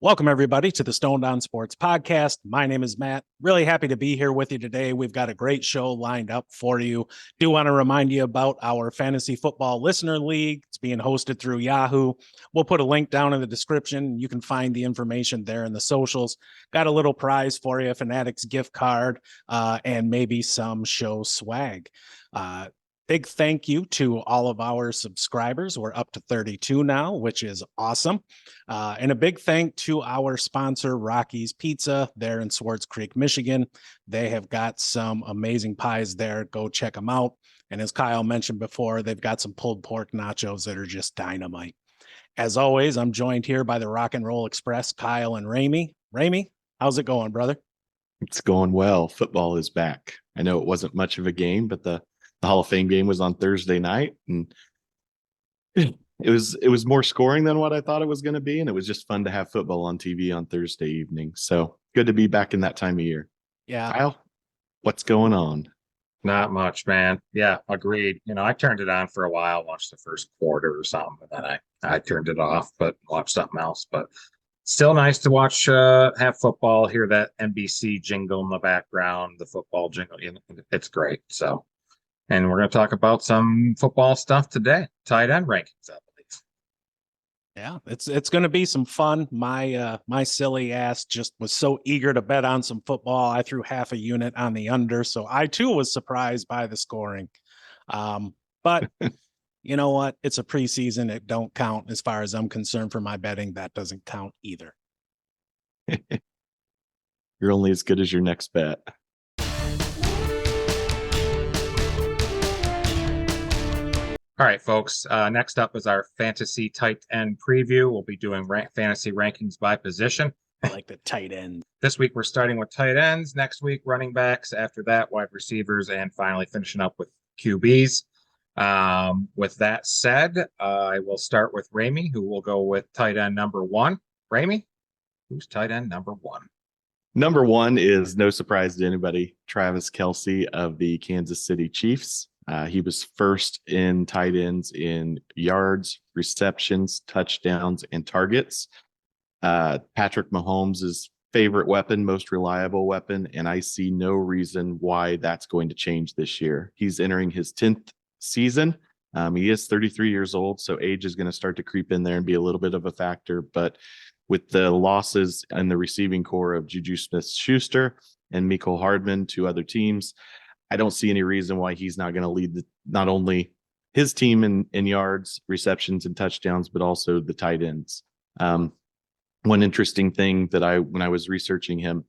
Welcome, everybody, to the Stone Down Sports Podcast. My name is Matt. Really happy to be here with you today. We've got a great show lined up for you. Do want to remind you about our Fantasy Football Listener League. It's being hosted through Yahoo. We'll put a link down in the description. You can find the information there in the socials. Got a little prize for you, Fanatics gift card, and maybe some show swag. Big thank you to all of our subscribers. We're up to 32 now, which is awesome. And a big thank to our sponsor, Rocky's Pizza, there in Swartz Creek, Michigan. They have got some amazing pies there. Go check them out. And as Kyle mentioned before, they've got some pulled pork nachos that are just dynamite. As always, I'm joined here by the Rock and Roll Express, Kyle and Ramey. Ramey, how's it going, brother? It's going well. Football is back. I know it wasn't much of a game, but the Hall of Fame game was on Thursday night, and it was more scoring than what I thought it was going to be, and it was just fun to have football on TV on Thursday evening. So good to be back in that time of year. Yeah. Kyle, what's going on? Not much, man. Yeah, agreed. I turned it on for a while, watched the first quarter or something, and then I turned it off, but watched something else. But still nice to watch, have football, hear that NBC jingle in the background, the football jingle. It's great. So. And we're going to talk about some football stuff today. Tight end rankings, I believe. Yeah, it's going to be some fun. My silly ass just was so eager to bet on some football. I threw half a unit on the under, so I too was surprised by the scoring. But you know what? It's a preseason. It don't count as far as I'm concerned for my betting. That doesn't count either. You're only as good as your next bet. All right, folks. Next up is our fantasy tight end preview. We'll be doing fantasy rankings by position. I like the tight end. This week, we're starting with tight ends. Next week, running backs. After that, wide receivers. And finally, finishing up with QBs. With that said, I will start with Ramey, who will go with tight end number one. Ramey, who's tight end number one? Number one is no surprise to anybody, Travis Kelce of the Kansas City Chiefs. He was first in tight ends in yards, receptions, touchdowns, and targets. Patrick Mahomes' favorite weapon, most reliable weapon, and I see no reason why that's going to change this year. He's entering his 10th season. He is 33 years old, so age is going to start to creep in there and be a little bit of a factor. But with the losses in the receiving core of Juju Smith-Schuster and Mecole Hardman to other teams, I don't see any reason why he's not going to lead not only his team in yards, receptions, and touchdowns, but also the tight ends. One interesting thing that when I was researching him,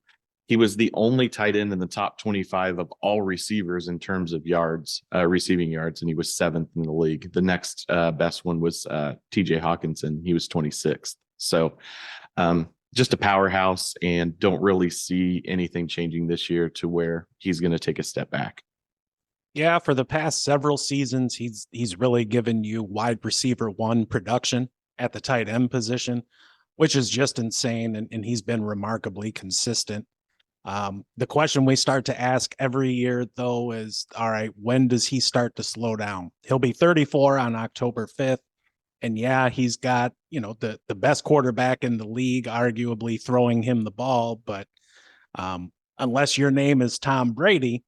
he was the only tight end in the top 25 of all receivers in terms of yards, receiving yards, and he was 7th in the league. The next best one was TJ Hockenson. He was 26th. So just a powerhouse, and don't really see anything changing this year to where he's going to take a step back. Yeah, for the past several seasons, he's really given you wide receiver one production at the tight end position, which is just insane, and he's been remarkably consistent. The question we start to ask every year, though, is, all right, when does he start to slow down? He'll be 34 on October 5th. And yeah, he's got, the best quarterback in the league, arguably throwing him the ball. But unless your name is Tom Brady,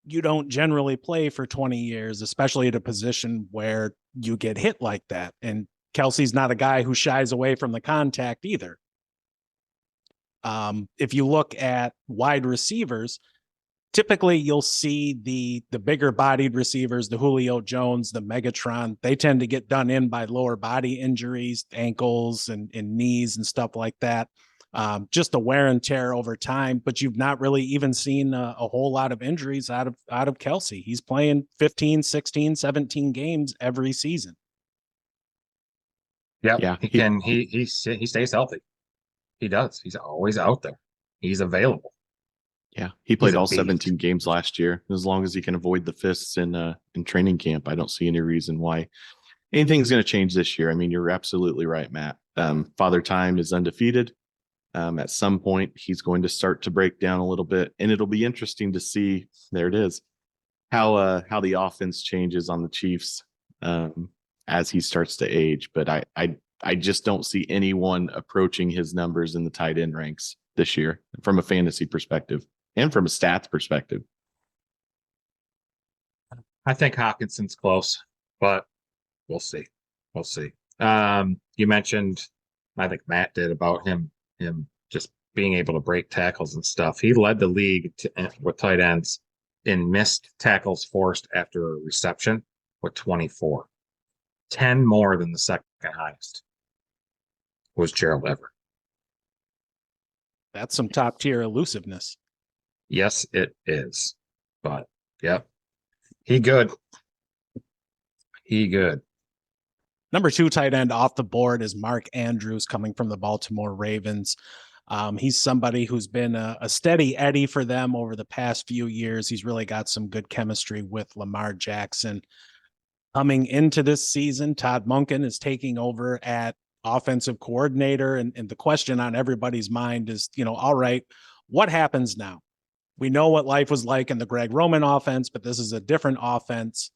you don't generally play for 20 years, especially at a position where you get hit like that. And Kelce's not a guy who shies away from the contact either. If you look at wide receivers, typically you'll see the bigger bodied receivers, the Julio Jones, the Megatron, they tend to get done in by lower body injuries, ankles and knees and stuff like that. Just a wear and tear over time, but you've not really even seen a whole lot of injuries out of Kelce. He's playing 15, 16, 17 games every season. Yep. Yeah. He stays healthy. He does. He's always out there. He's available. Yeah, he played all 17 games last year. As long as he can avoid the fists in training camp, I don't see any reason why anything's going to change this year. I mean, you're absolutely right, Matt. Father Time is undefeated. At some point, he's going to start to break down a little bit, and it'll be interesting to see. There it is, how the offense changes on the Chiefs as he starts to age. But I I just don't see anyone approaching his numbers in the tight end ranks this year from a fantasy perspective and from a stats perspective. I think Hockenson's close, but we'll see. We'll see. You mentioned, I think Matt did, about him just being able to break tackles and stuff. He led the league with tight ends in missed tackles forced after a reception with 24. 10 more than the second highest was Gerald Everett. That's some top tier elusiveness. Yes, it is. But yep. He good. Number 2 tight end off the board is Mark Andrews, coming from the Baltimore Ravens. He's somebody who's been a steady Eddie for them over the past few years. He's really got some good chemistry with Lamar Jackson. Coming into this season, Todd Monken is taking over at offensive coordinator. And the question on everybody's mind is, all right, what happens now? We know what life was like in the Greg Roman offense, but this is a different offense.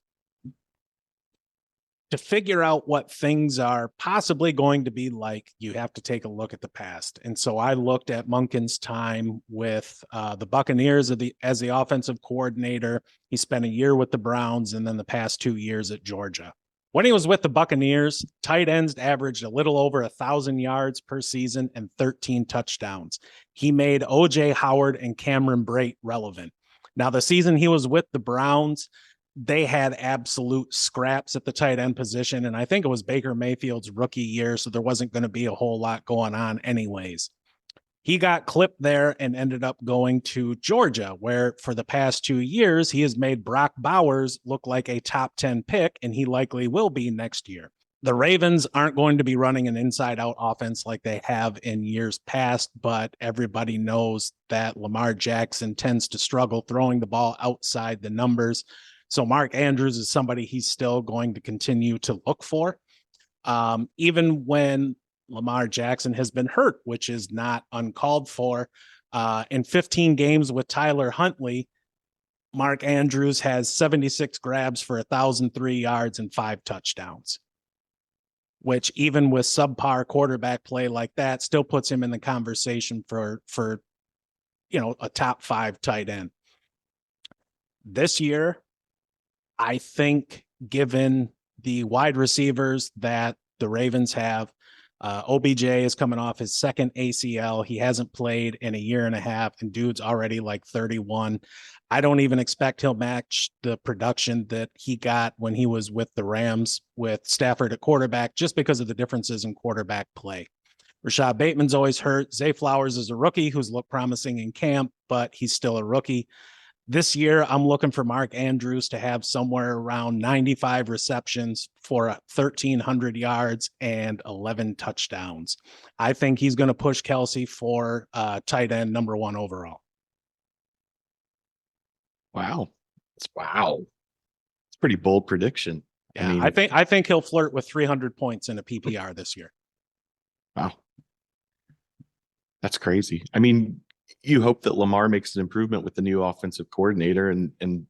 To figure out what things are possibly going to be like, you have to take a look at the past. And so I looked at Monken's time with the Buccaneers as the offensive coordinator. He spent a year with the Browns and then the past 2 years at Georgia. When he was with the Buccaneers, tight ends averaged a little over 1,000 yards per season and 13 touchdowns. He made O.J. Howard and Cameron Brate relevant. Now, the season he was with the Browns, they had absolute scraps at the tight end position. And I think it was Baker Mayfield's rookie year, so there wasn't going to be a whole lot going on anyways. He got clipped there and ended up going to Georgia, where for the past 2 years, he has made Brock Bowers look like a top 10 pick, and he likely will be next year. The Ravens aren't going to be running an inside-out offense like they have in years past, but everybody knows that Lamar Jackson tends to struggle throwing the ball outside the numbers. So Mark Andrews is somebody he's still going to continue to look for. Even when Lamar Jackson has been hurt, which is not uncalled for. In 15 games with Tyler Huntley, Mark Andrews has 76 grabs for 1,003 yards and 5 touchdowns, which even with subpar quarterback play like that still puts him in the conversation for a top 5 tight end. This year, I think given the wide receivers that the Ravens have, OBJ is coming off his second ACL. He hasn't played in a year and a half, and dude's already like 31. I don't even expect he'll match the production that he got when he was with the Rams with Stafford at quarterback, just because of the differences in quarterback play. Rashad Bateman's always hurt. Zay Flowers is a rookie who's looked promising in camp, but he's still a rookie. This year, I'm looking for Mark Andrews to have somewhere around 95 receptions for 1,300 yards and 11 touchdowns. I think he's going to push Kelce for tight end number 1 overall. Wow. It's pretty bold prediction. Yeah, I think he'll flirt with 300 points in a PPR this year. Wow. That's crazy. You hope that Lamar makes an improvement with the new offensive coordinator, and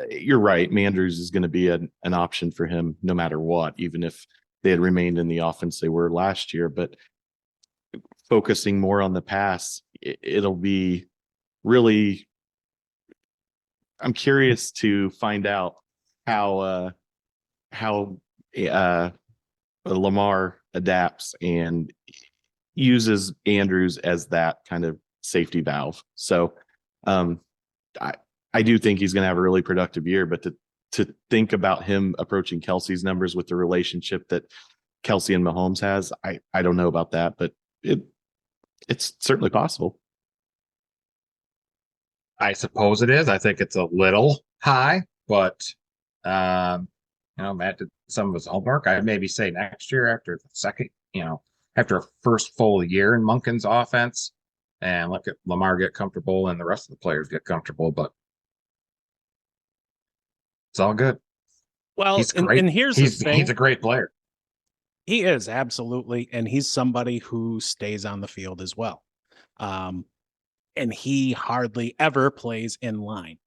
you're right. Mandrews is going to be an option for him no matter what, even if they had remained in the offense they were last year. But focusing more on the pass, it'll be really. I'm curious to find out how Lamar adapts and uses Andrews as that kind of safety valve. So I do think he's going to have a really productive year, but to think about him approaching Kelce's numbers with the relationship that Kelce and Mahomes has, I don't know about that, but it's certainly possible. I suppose it is. I think it's a little high, but Matt did some of his homework. I'd maybe say next year after the second, after a first full year in Monken's offense, and look at Lamar get comfortable and the rest of the players get comfortable, but it's all good. Well, he's great. And here's the thing. He's a great player. He is, absolutely. And he's somebody who stays on the field as well. And he hardly ever plays in line.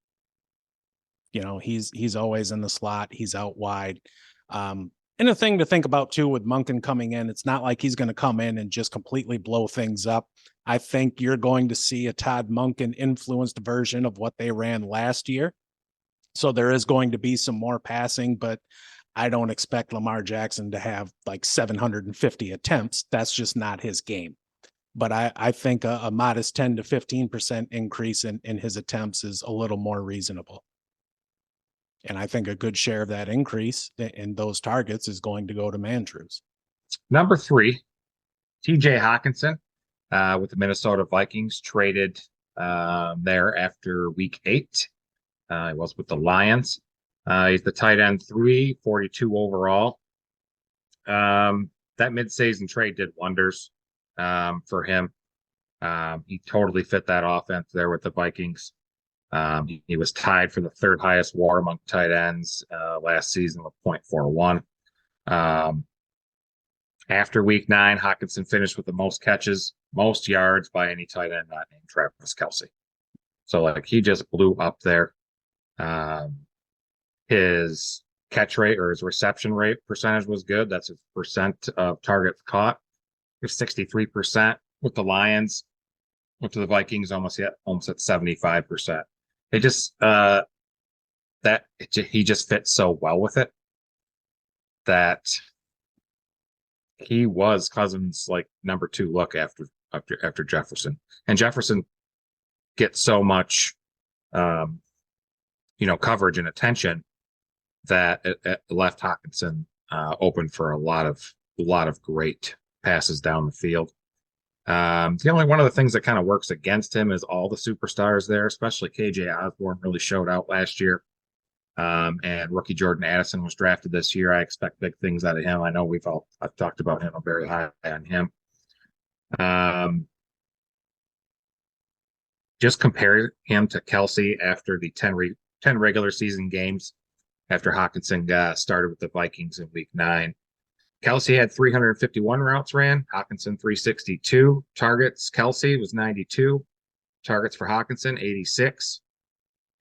He's always in the slot. He's out wide. And a thing to think about too with Monken coming in, it's not like he's going to come in and just completely blow things up. I think you're going to see a Todd Monken influenced version of what they ran last year. So there is going to be some more passing, but I don't expect Lamar Jackson to have like 750 attempts. That's just not his game. But I think a modest 10 to 15% increase in his attempts is a little more reasonable. And I think a good share of that increase in those targets is going to go to Mandrews. Number 3, TJ Hockenson with the Minnesota Vikings, traded there after week 8. He was with the Lions. He's the tight end 3, 42 overall. That midseason trade did wonders for him. He totally fit that offense there with the Vikings. He was tied for the 3rd highest WAR among tight ends last season with 0.41. After week 9, Hockenson finished with the most catches, most yards by any tight end not named Travis Kelce. So like he just blew up there. His catch rate or his reception rate percentage was good. That's his percent of targets caught. He was 63% with the Lions. Went to the Vikings almost at 75%. It just he just fits so well with it that he was Cousins' like number 2 look after Jefferson. And Jefferson gets so much coverage and attention that it left Hockenson open for a lot of great passes down the field. The only one of the things that kind of works against him is all the superstars there, especially KJ Osborne really showed out last year. And rookie Jordan Addison was drafted this year. I expect big things out of him. I know I've talked about him. I'm very high on him. Just compare him to Kelce after the 10 regular season games after Hockenson started with the Vikings in week 9. Kelce had 351 routes ran, Hockenson 362. Targets, Kelce was 92. Targets for Hockenson, 86.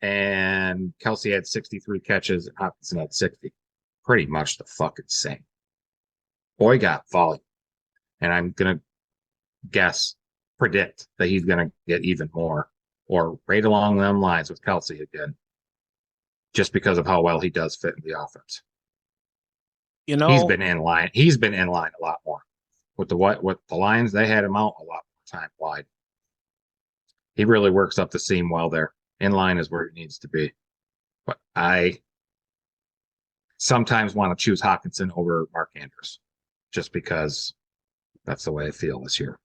And Kelce had 63 catches and Hockenson had 60. Pretty much the fucking same. Boy got volume. And I'm going to predict that he's going to get even more or right along them lines with Kelce again, just because of how well he does fit in the offense. He's been in line. He's been in line a lot more with the Lions. They had him out a lot more time wide. He really works up the seam well there. In line is where he needs to be. But I sometimes want to choose Hockenson over Mark Andrews just because that's the way I feel this year.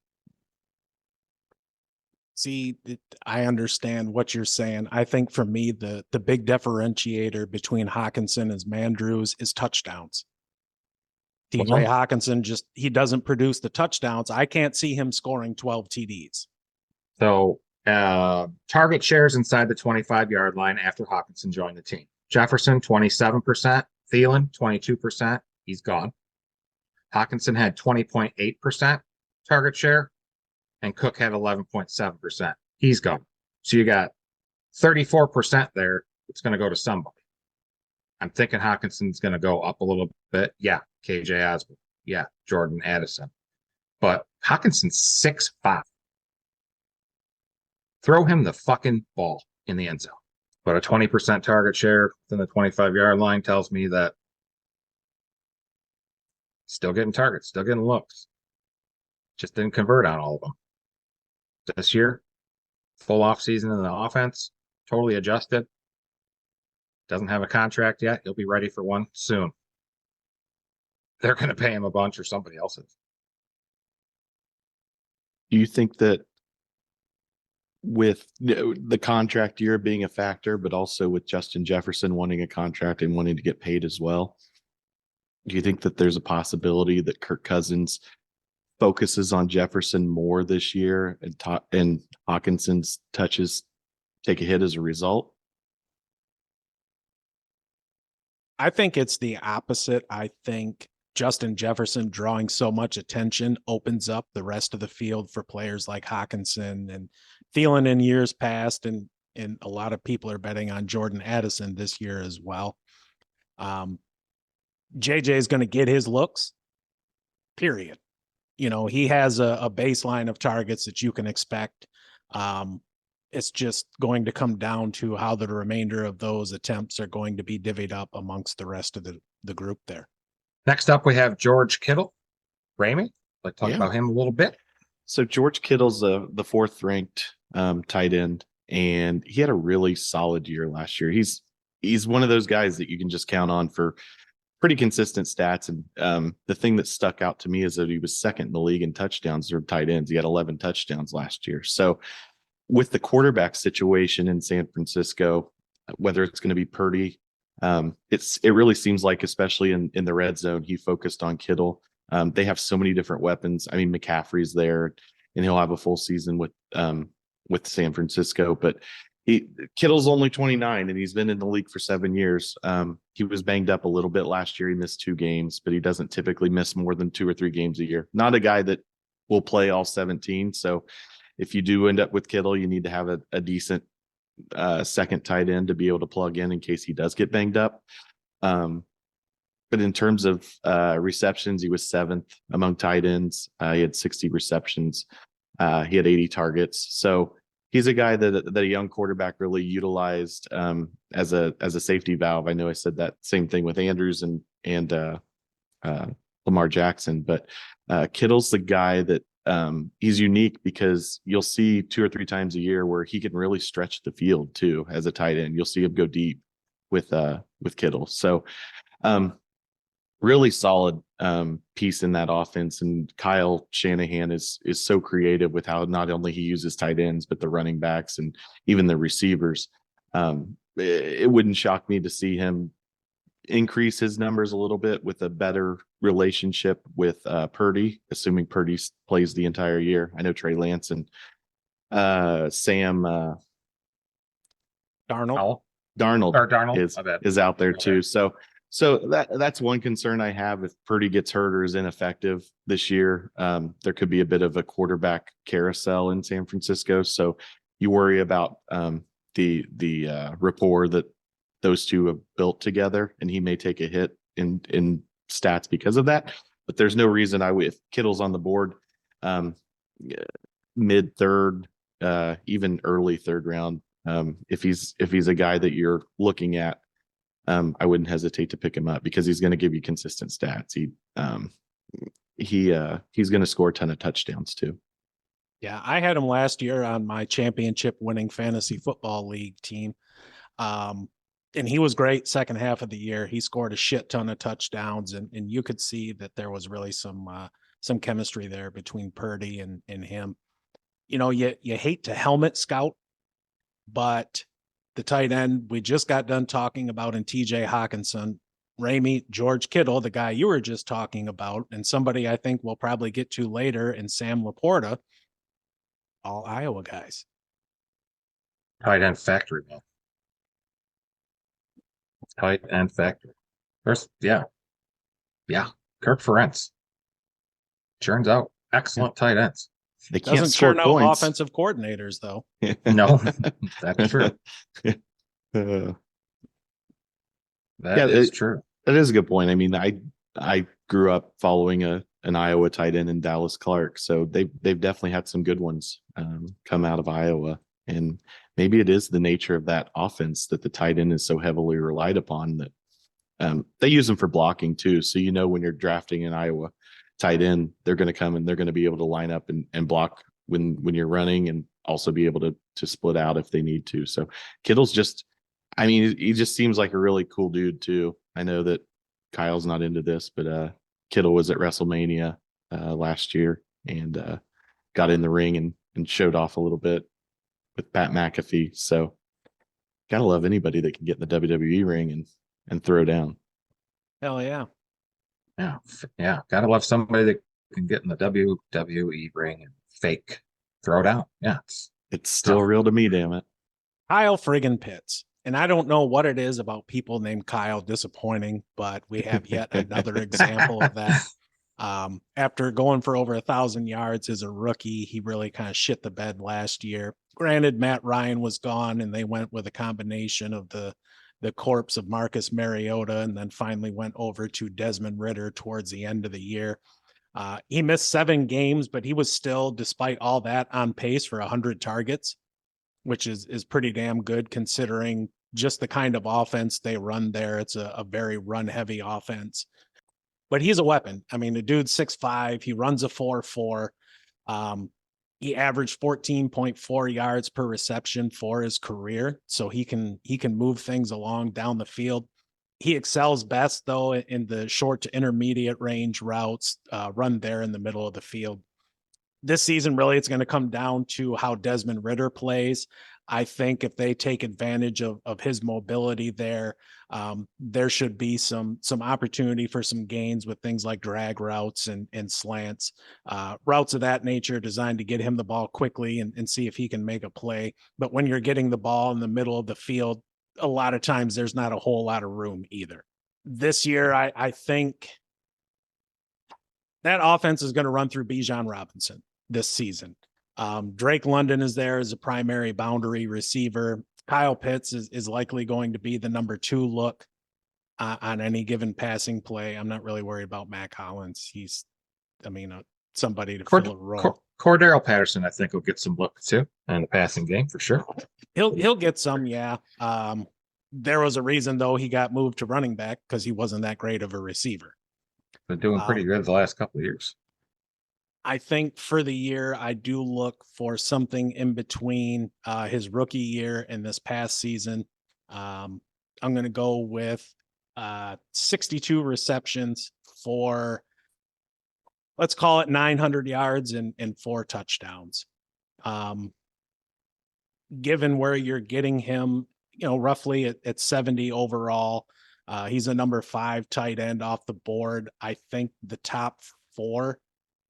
See, I understand what you're saying. I think for me, the big differentiator between Hockenson and Mandrews is touchdowns. TJ Hockenson he doesn't produce the touchdowns. I can't see him scoring 12 TDs. So target shares inside the 25-yard line after Hockenson joined the team. Jefferson, 27%. Thielen, 22%. He's gone. Hockenson had 20.8% target share, and Cook had 11.7%. He's gone. So you got 34% there. It's going to go to somebody. I'm thinking Hockenson's going to go up a little bit. Yeah, KJ Osborne. Yeah, Jordan Addison. But Hawkinson's 6'5". Throw him the fucking ball in the end zone. But a 20% target share within the 25-yard line tells me that still getting targets, still getting looks. Just didn't convert on all of them. This year, full off season in the offense, totally adjusted. Doesn't have a contract yet. He'll be ready for one soon. They're going to pay him a bunch or somebody else is. Do you think that with the contract year being a factor, but also with Justin Jefferson wanting a contract and wanting to get paid as well, do you think that there's a possibility that Kirk Cousins focuses on Jefferson more this year and Hawkinson's touches take a hit as a result? I think it's the opposite. I think Justin Jefferson drawing so much attention opens up the rest of the field for players like Hockenson and Thielen in years past, and a lot of people are betting on Jordan Addison this year as well. JJ is going to get his looks, period. He has a baseline of targets that you can expect. It's just going to come down to how the remainder of those attempts are going to be divvied up amongst the rest of the group there. Next up, we have George Kittle. Ramey, let's talk about him a little bit. So George Kittle's the fourth ranked tight end, and he had a really solid year last year. He's one of those guys that you can just count on for pretty consistent stats. And the thing that stuck out to me is that he was second in the league in touchdowns or tight ends. He had 11 touchdowns last year. So with the quarterback situation in San Francisco, whether it's going to be Purdy, it really seems like, especially in the red zone, he focused on Kittle. They have so many different weapons. I mean, McCaffrey's there, and he'll have a full season with San Francisco. But Kittle's only 29, and he's been in the league for 7 years. He was banged up a little bit last year. He missed 2 games, but he doesn't typically miss more than 2 or 3 games a year. Not a guy that will play all 17. So if you do end up with Kittle, you need to have a decent second tight end to be able to plug in case he does get banged up. But in terms of receptions, he was 7th among tight ends. He had 60 receptions. He had 80 targets. So he's a guy that a young quarterback really utilized as a safety valve. I know I said that same thing with Andrews and Lamar Jackson, but Kittle's the guy that he's unique because you'll see 2 or 3 times a year where he can really stretch the field too as a tight end. You'll see him go deep with Kittle. So really solid piece in that offense. And Kyle Shanahan is so creative with how not only he uses tight ends, but the running backs and even the receivers. It wouldn't shock me to see him increase his numbers a little bit with a better relationship with Purdy, assuming Purdy plays the entire year. I know Trey Lance and Sam Darnold is out there too. So that's one concern I have. If Purdy gets hurt or is ineffective this year, there could be a bit of a quarterback carousel in San Francisco. So you worry about the rapport that those two have built together, and he may take a hit in stats because of that. But there's no reason if Kittle's on the board, mid third, even early third round, if he's a guy that you're looking at, I wouldn't hesitate to pick him up because he's going to give you consistent stats. He's going to score a ton of touchdowns too. Yeah, I had him last year on my championship winning fantasy football league team. And he was great second half of the year. He scored a shit ton of touchdowns, and you could see that there was really some chemistry there between Purdy and him. You hate to helmet scout, but the tight end we just got done talking about in TJ Hockenson, Ramey, George Kittle, the guy you were just talking about, and somebody I think we'll probably get to later, and Sam Laporta, all Iowa guys. Tight end factory, man. Tight end factory. First, yeah. Kirk Ferentz churns out excellent tight ends. They can't doesn't score churn points. out offensive coordinators though. No, that's true. That is true. That is a good point. I mean, I grew up following an Iowa tight end in Dallas Clark, so they've definitely had some good ones come out of Iowa. And maybe it is the nature of that offense that the tight end is so heavily relied upon that they use them for blocking too. So, when you're drafting an Iowa tight end, they're going to come and they're going to be able to line up and block when you're running, and also be able to split out if they need to. So Kittle's he just seems like a really cool dude too. I know that Kyle's not into this, but Kittle was at WrestleMania last year and got in the ring and showed off a little bit with Pat McAfee. So gotta love anybody that can get in the WWE ring and throw down. Hell yeah. Yeah. Gotta love somebody that can get in the WWE ring and fake throw down. Yeah. It's still real to me, damn it. Kyle friggin' Pitts. And I don't know what it is about people named Kyle disappointing, but we have yet another example of that. After going for over 1,000 yards as a rookie, he really kind of shit the bed last year. Granted, Matt Ryan was gone, and they went with a combination of the the corpse of Marcus Mariota and then finally went over to Desmond Ridder towards the end of the year. He missed 7 games, but he was still, despite all that, on pace for 100 targets, which is pretty damn good considering just the kind of offense they run there. It's a very run-heavy offense. But he's a weapon. I mean, the dude's 6'5", he runs a 4.4. He averaged 14.4 yards per reception for his career, so he can move things along down the field. He excels best, though, in the short to intermediate range routes run there in the middle of the field. This season, really, it's going to come down to how Desmond Ridder plays. I think if they take advantage of his mobility there, there should be some opportunity for some gains with things like drag routes and slants, routes of that nature designed to get him the ball quickly and see if he can make a play. But when you're getting the ball in the middle of the field, a lot of times there's not a whole lot of room either. This year, I think that offense is going to run through Bijan Robinson this season. Drake London is there as a primary boundary receiver. Kyle Pitts is likely going to be the number 2 look on any given passing play. I'm not really worried about Mac Hollins. He's, somebody to fill a role. Cordero Patterson, I think, will get some look too in the passing game for sure. He'll get some, yeah. There was a reason though he got moved to running back because he wasn't that great of a receiver. Been doing pretty good the last couple of years. I think for the year, I do look for something in between his rookie year and this past season. I'm going to go with 62 receptions for, let's call it 900 yards and 4 touchdowns. Given where you're getting him, roughly at 70 overall, he's a number 5 tight end off the board. I think the top 4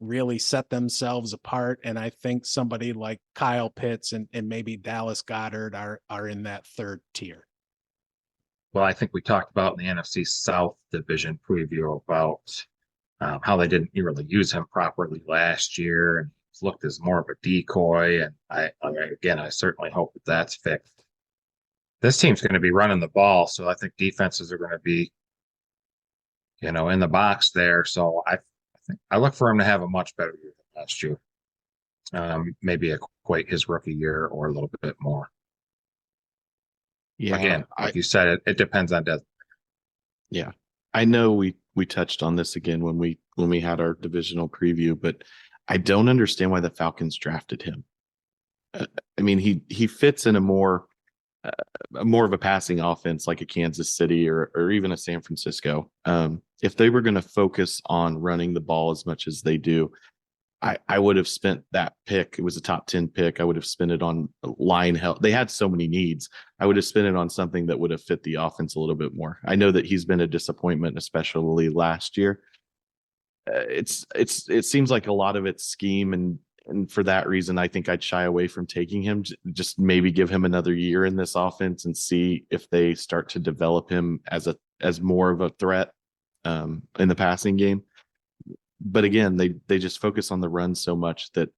really set themselves apart. And I think somebody like Kyle Pitts and maybe Dallas Goedert are in that 3rd tier. Well, I think we talked about in the NFC South division preview about how they didn't really use him properly last year and looked as more of a decoy. And I certainly hope that that's fixed. This team's going to be running the ball, so I think defenses are going to be, in the box there. So I look for him to have a much better year than last year. Maybe equate his rookie year or a little bit more. Yeah, again, like you said, it depends on Desmond. Yeah, I know we touched on this again when we had our divisional preview, but I don't understand why the Falcons drafted him. He fits in a more of a passing offense like a Kansas City or even a San Francisco. If they were going to focus on running the ball as much as they do, I would have spent that pick. It was a top 10 pick. I would have spent it on line help. They had so many needs. I would have spent it on something that would have fit the offense a little bit more. I know that he's been a disappointment, especially last year. It seems like a lot of it's scheme, and for that reason, I think I'd shy away from taking him. Just maybe give him another year in this offense and see if they start to develop him as more of a threat in the passing game. But again, they just focus on the run so much that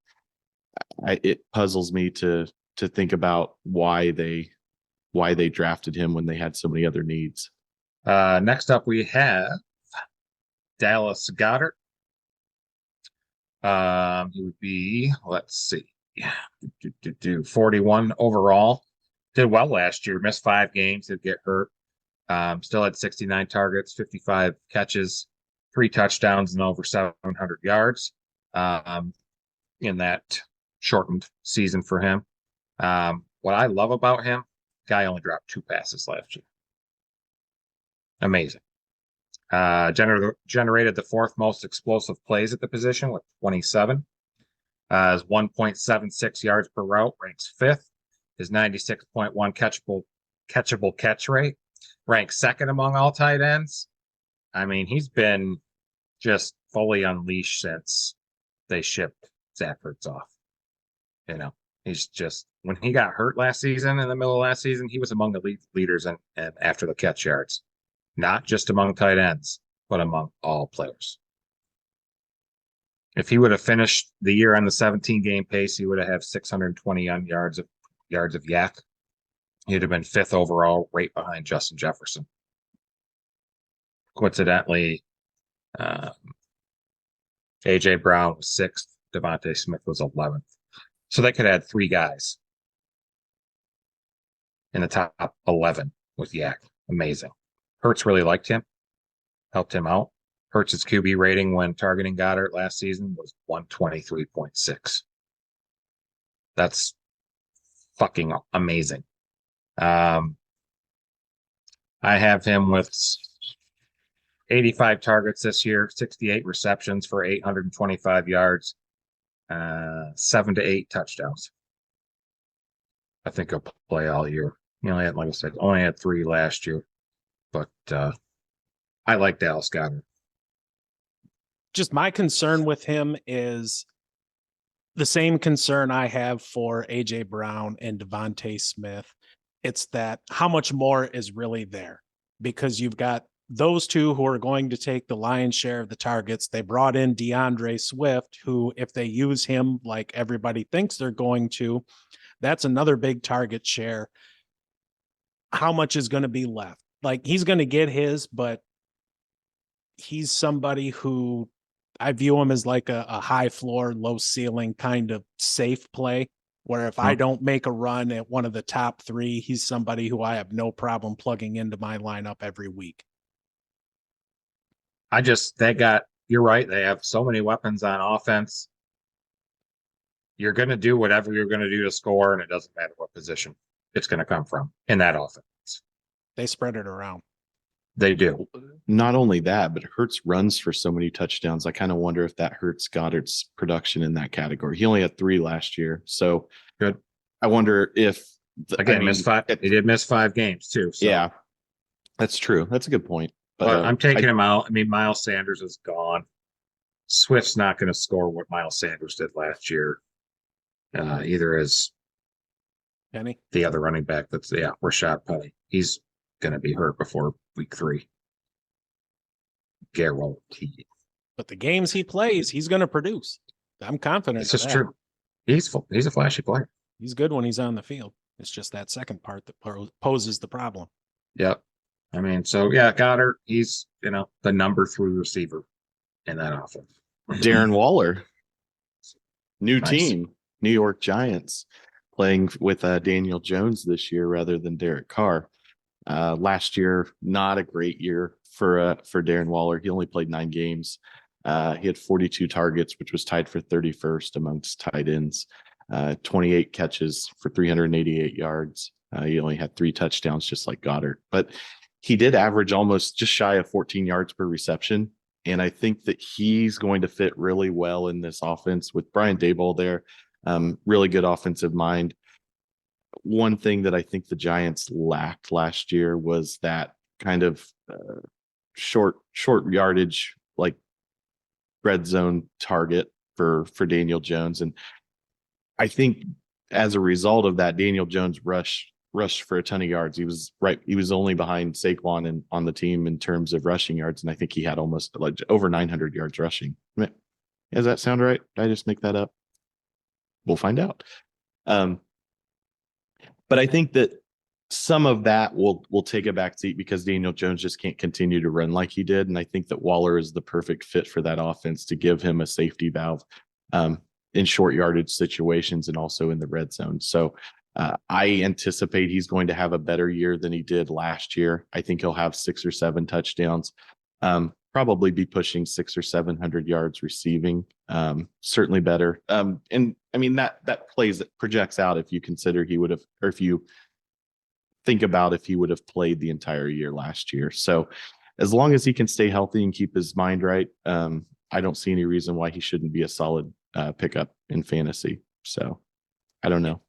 it puzzles me to think about why they drafted him when they had so many other needs. Next up, we have Dallas Goedert. He would be, let's see, 41 overall. Did well last year. Missed 5 games. Did get hurt. Still had 69 targets, 55 catches, 3 touchdowns, and over 700 yards in that shortened season for him. What I love about him, guy only dropped 2 passes last year. Amazing. Generated the 4th most explosive plays at the position with 27. His 1.76 yards per route ranks 5th. His 96.1 catchable catch rate ranks 2nd among all tight ends. He's been just fully unleashed since they shipped Zach Ertz off. He's just, when he got hurt last season, in the middle of last season, he was among the leaders and after the catch yards. Not just among tight ends, but among all players. If he would have finished the year on the 17-game pace, he would have 620 yards of yak. He'd have been 5th overall, right behind Justin Jefferson. Coincidentally, A.J. Brown was 6th. Devontae Smith was 11th. So they could add 3 guys in the top 11 with Yak. Amazing. Hurts really liked him, helped him out. Hurts' QB rating when targeting Goedert last season was 123.6. That's fucking amazing. I have him with 85 targets this year, 68 receptions for 825 yards, 7 to 8 touchdowns. I think he'll play all year. He only had, like I said, only had 3 last year, but I like Dallas Goedert. Just my concern with him is the same concern I have for A.J. Brown and Devontae Smith. It's that how much more is really there, because you've got those two who are going to take the lion's share of the targets. They brought in DeAndre Swift, who, if they use him like everybody thinks they're going to, that's another big target share. How much is going to be left? Like, he's going to get his, but he's somebody who I view him as like a high floor, low ceiling kind of safe play, where if I don't make a run at one of the top 3, he's somebody who I have no problem plugging into my lineup every week. You're right. They have so many weapons on offense. You're going to do whatever you're going to do to score, and it doesn't matter what position it's going to come from in that offense. They spread it around. They do. Not only that, but Hurts runs for so many touchdowns. I kind of wonder if that hurts Goddard's production in that category. He only had 3 last year. So good. I wonder if missed 5. He did miss 5 games too. So. Yeah, that's true. That's a good point. But I'm taking him out. I mean, Miles Sanders is gone. Swift's not going to score what Miles Sanders did last year. Either as Penny, the other running back. That's Rashad Penny. He's going to be hurt before week 3. Guaranteed. But the games he plays, he's going to produce. I'm confident. This is true. He's a flashy player. He's good when he's on the field. It's just that second part that poses the problem. Yep. I mean, so yeah, Goedert, he's, the number 3 receiver in that offense. Darren Waller, new Nice. team, New York Giants, playing with Daniel Jones this year rather than Derek Carr. Last year, not a great year for Darren Waller. He only played 9 games. He had 42 targets, which was tied for 31st amongst tight ends. 28 catches for 388 yards. He only had 3 touchdowns, just like Goedert. But he did average almost just shy of 14 yards per reception. And I think that he's going to fit really well in this offense with Brian Daboll there. Really good offensive mind. One thing that I think the Giants lacked last year was that kind of short yardage, like red zone target for Daniel Jones. And I think as a result of that, Daniel Jones rushed for a ton of yards. He was only behind Saquon on the team in terms of rushing yards. And I think he had almost like over 900 yards rushing. Does that sound right? Did I just make that up? We'll find out. But I think that some of that will take a back seat because Daniel Jones just can't continue to run like he did. And I think that Waller is the perfect fit for that offense to give him a safety valve in short yardage situations and also in the red zone. So I anticipate he's going to have a better year than he did last year. I think he'll have 6 or 7 touchdowns, probably be pushing 600 or 700 yards receiving, certainly better. And I mean, that projects out if you consider he would have, or if you think about if he would have played the entire year last year. So as long as he can stay healthy and keep his mind right, I don't see any reason why he shouldn't be a solid pickup in fantasy. So I don't know.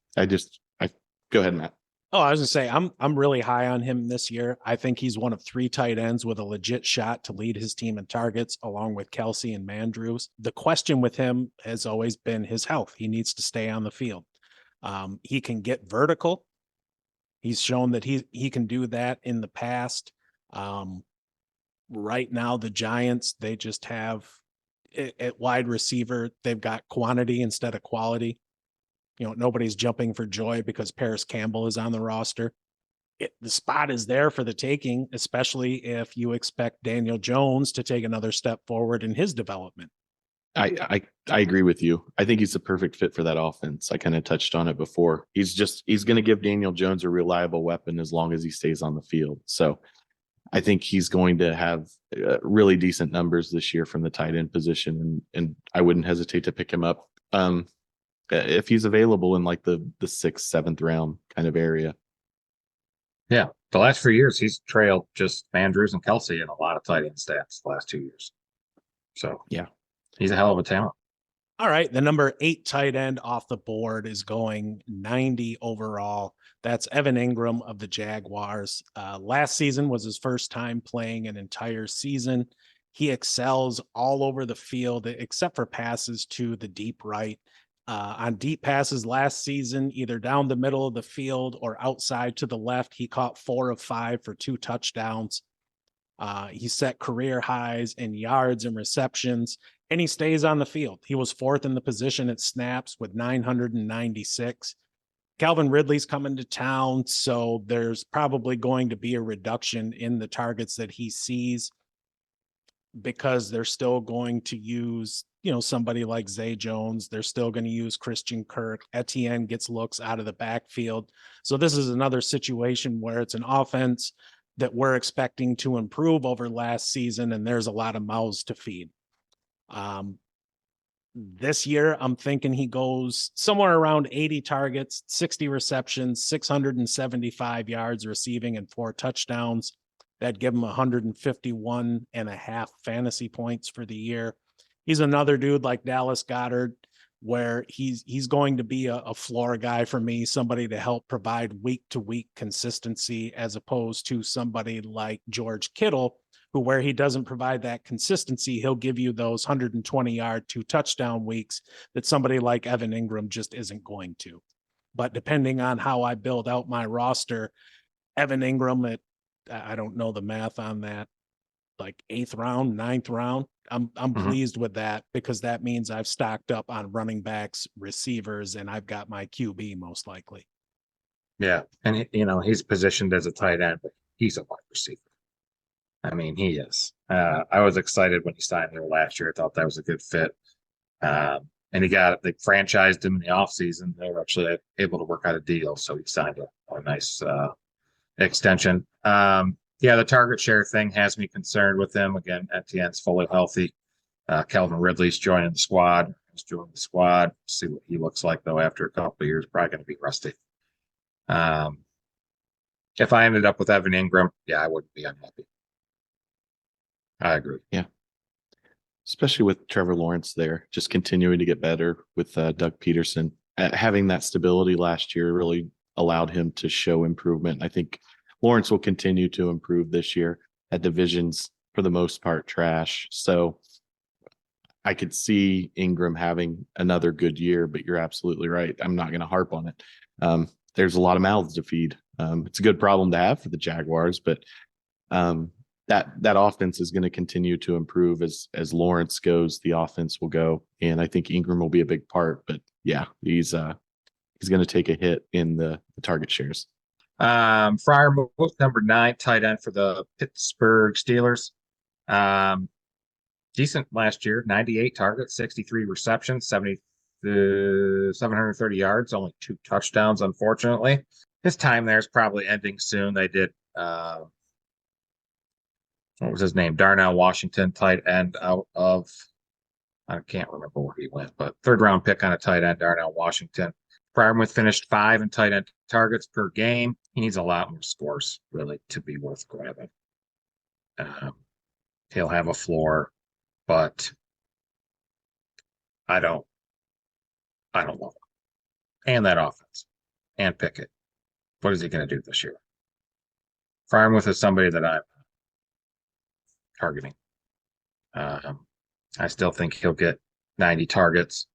Go ahead, Matt. Oh, I was gonna say I'm really high on him this year. I think he's one of 3 tight ends with a legit shot to lead his team in targets, along with Kelce and Mandrews. The question with him has always been his health. He needs to stay on the field. He can get vertical. He's shown that he can do that in the past. Right now, the Giants, they just have at wide receiver, they've got quantity instead of quality. Nobody's jumping for joy because Paris Campbell is on the roster. the spot is there for the taking, especially if you expect Daniel Jones to take another step forward in his development. I agree with you. I think he's the perfect fit for that offense. I kind of touched on it before. He's going to give Daniel Jones a reliable weapon as long as he stays on the field. So I think he's going to have really decent numbers this year from the tight end position, and I wouldn't hesitate to pick him up if he's available in like the 6th, 7th round kind of area. Yeah, the last few years he's trailed just Andrews and Kelce in a lot of tight end stats the last 2 years. So yeah, he's a hell of a talent. All right, the number 8 tight end off the board is going 90 overall. That's Evan Engram of the Jaguars. Last season was his first time playing an entire season. He excels all over the field except for passes to the deep right. On deep passes last season, either down the middle of the field or outside to the left, he caught 4 of 5 for 2 touchdowns. He set career highs in yards and receptions, and he stays on the field. He was 4th in the position at snaps with 996. Calvin Ridley's coming to town, so there's probably going to be a reduction in the targets that he sees because they're still going to use, somebody like Zay Jones. They're still going to use Christian Kirk. Etienne gets looks out of the backfield. So this is another situation where it's an offense that we're expecting to improve over last season, and there's a lot of mouths to feed. This year, I'm thinking he goes somewhere around 80 targets, 60 receptions, 675 yards receiving, and 4 touchdowns. That'd give him 151 and a half fantasy points for the year. He's another dude like Dallas Goedert, where he's going to be a floor guy for me, somebody to help provide week-to-week consistency, as opposed to somebody like George Kittle, who, where he doesn't provide that consistency, he'll give you those 120-yard, 2-touchdown weeks that somebody like Evan Engram just isn't going to. But depending on how I build out my roster, Evan Engram I don't know the math on that, like 8th round, 9th round, I'm pleased with that, because that means I've stocked up on running backs, receivers, and I've got my QB most likely. Yeah, and he's positioned as a tight end, but he's a wide receiver. I mean, he is. I was excited when he signed there last year. I thought that was a good fit. And they franchised him in the offseason. They were actually able to work out a deal, so he signed a nice extension. Yeah, the target share thing has me concerned with him. Again, Etienne's fully healthy. Calvin Ridley's joining the squad. He's joining the squad. See what he looks like, though, after a couple of years. Probably going to be rusty. If I ended up with Evan Engram, yeah, I wouldn't be unhappy. I agree. Yeah. Especially with Trevor Lawrence there, just continuing to get better with Doug Peterson. Having that stability last year really allowed him to show improvement. I think Lawrence will continue to improve this year. That division's, for the most part, trash. So I could see Engram having another good year, but you're absolutely right. I'm not going to harp on it. There's a lot of mouths to feed. It's a good problem to have for the Jaguars, but that offense is going to continue to improve as Lawrence goes. The offense will go, and I think Engram will be a big part. But yeah, he's going to take a hit in the target shares. Freiermuth, number 9, tight end for the Pittsburgh Steelers. Decent last year, 98 targets, 63 receptions, 730 yards, only 2 touchdowns, unfortunately. His time there is probably ending soon. They did, what was his name? Darnell Washington, tight end out of, I can't remember where he went, but 3rd round pick on a tight end, Darnell Washington. Freiermuth finished 5 in tight end targets per game. He needs a lot more scores, really, to be worth grabbing. He'll have a floor, but I don't love him. And that offense. And Pickett. What is he going to do this year? Freiermuth is somebody that I'm targeting. I still think he'll get 90 targets.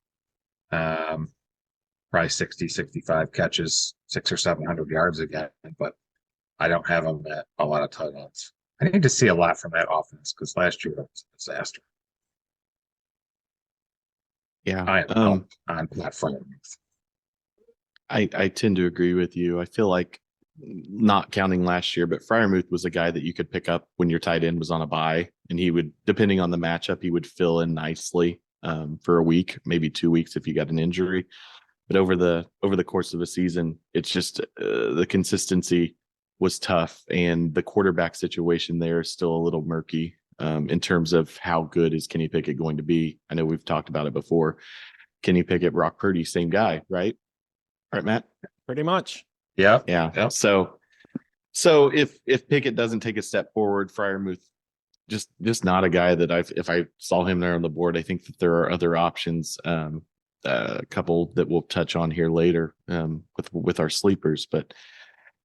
Probably 60, 65 catches, 600 or 700 yards again, but I don't have him at a lot of tight ends. I need to see a lot from that offense, because last year it was a disaster. Yeah, I am on that Freiermuth. I tend to agree with you. I feel like not counting last year, but Freiermuth was a guy that you could pick up when your tight end was on a bye, and he would, depending on the matchup, he would fill in nicely for a week, maybe 2 weeks if you got an injury. But over the course of a season, it's just the consistency was tough, and the quarterback situation there is still a little murky in terms of how good is Kenny Pickett going to be. I know we've talked about it before. Kenny Pickett, Brock Purdy, same guy, right? All right, Matt? Pretty much. Yeah. Yeah. So if Pickett doesn't take a step forward, Freiermuth just not a guy that if I saw him there on the board, I think that there are other options. A couple that we'll touch on here later with our sleepers. But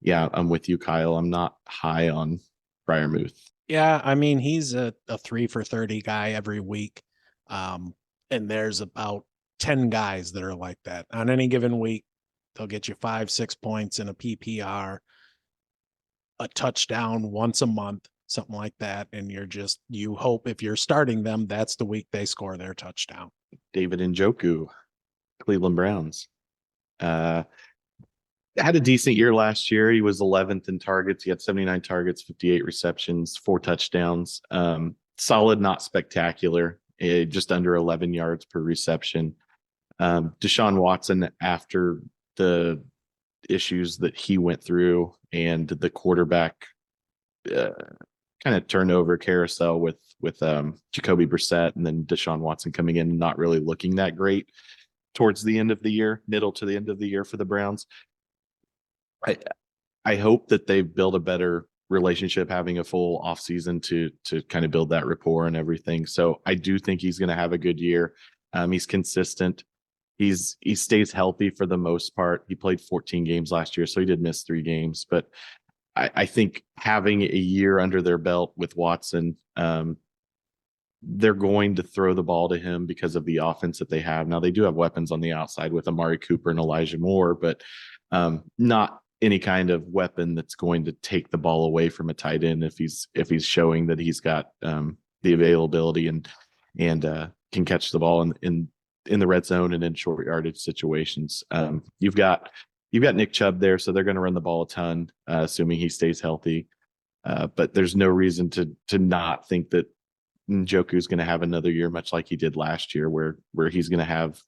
yeah, I'm with you, Kyle. I'm not high on Freiermuth. Yeah, I mean, he's a 3 for 30 guy every week. And there's about 10 guys that are like that on any given week. They'll get you 5-6 points in a PPR, a touchdown once a month, something like that. And you hope if you're starting them, that's the week they score their touchdown. David Njoku, Cleveland Browns. Had a decent year last year. He was 11th in targets. He had 79 targets, 58 receptions, 4 touchdowns. Solid, not spectacular. Just under 11 yards per reception. Deshaun Watson, after the issues that he went through and the quarterback kind of turnover carousel with Jacoby Brissett and then Deshaun Watson coming in and not really looking that great towards the end of the year, middle to the end of the year for the Browns. I hope that they build a better relationship, having a full offseason to kind of build that rapport and everything. So I do think he's going to have a good year. He's consistent. He stays healthy for the most part. He played 14 games last year, so he did miss 3 games. But I think having a year under their belt with Watson, they're going to throw the ball to him because of the offense that they have. Now, they do have weapons on the outside with Amari Cooper and Elijah Moore, but not any kind of weapon that's going to take the ball away from a tight end if he's showing that he's got the availability and can catch the ball in the red zone and in short yardage situations. You've got Nick Chubb there, so they're going to run the ball a ton, assuming he stays healthy. But there's no reason to not think that Njoku is going to have another year, much like he did last year, where he's going to have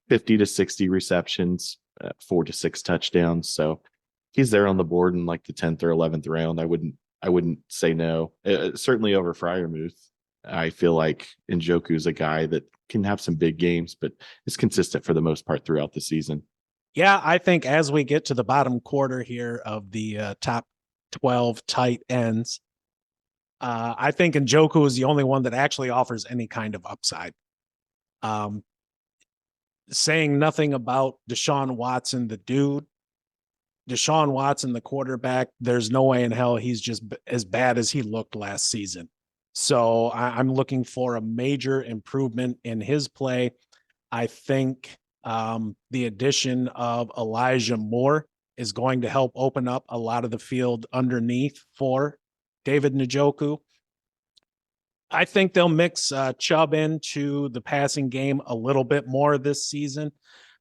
50 to 60 receptions, 4 to 6 touchdowns. So he's there on the board in like the 10th or 11th round. I wouldn't say no. Certainly over Freiermuth. I feel like Njoku is a guy that can have some big games, but is consistent for the most part throughout the season. Yeah, I think as we get to the bottom quarter here of the top 12 tight ends, I think Njoku is the only one that actually offers any kind of upside. Saying nothing about Deshaun Watson, the dude. Deshaun Watson, the quarterback, there's no way in hell he's just as bad as he looked last season. So I'm looking for a major improvement in his play. I think the addition of Elijah Moore is going to help open up a lot of the field underneath for David Njoku. I think they'll mix Chubb into the passing game a little bit more this season,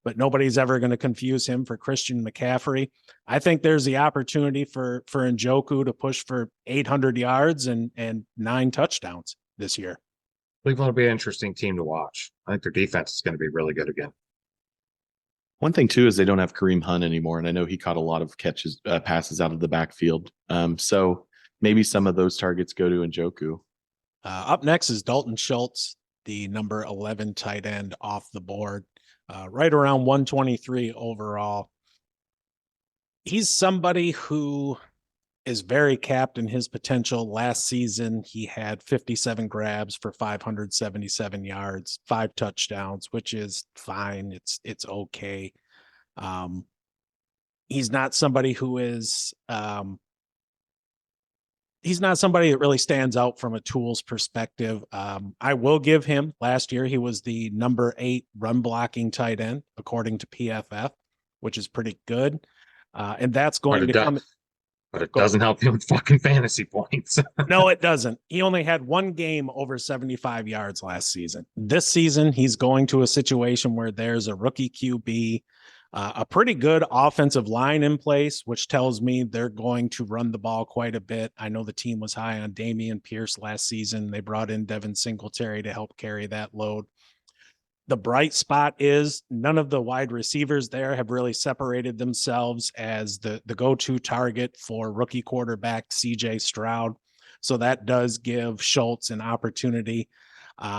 but nobody's ever going to confuse him for Christian McCaffrey. I think there's the opportunity for Njoku to push for 800 yards and 9 touchdowns this year. Cleveland will be an interesting team to watch. I think their defense is going to be really good again. One thing too is they don't have Kareem Hunt anymore, and I know he caught a lot of passes out of the backfield. So maybe some of those targets go to Njoku. Up next is Dalton Schultz, the number 11 tight end off the board, right around 123 overall. He's somebody who is very capped in his potential. Last season, he had 57 grabs for 577 yards, 5 touchdowns, which is fine. It's okay. He's not somebody who is he's not somebody that really stands out from a tools perspective. I will give him, last year, he was the number 8 run blocking tight end, according to PFF, which is pretty good. And that's going to come. But it doesn't help you with fucking fantasy points. No, it doesn't. He only had 1 game over 75 yards last season. This season, he's going to a situation where there's a rookie QB. A pretty good offensive line in place, which tells me they're going to run the ball quite a bit. I know the team was high on Dameon Pierce last season. They brought in Devin Singletary to help carry that load. The bright spot is none of the wide receivers there have really separated themselves as the go-to target for rookie quarterback CJ Stroud. So that does give Schultz an opportunity.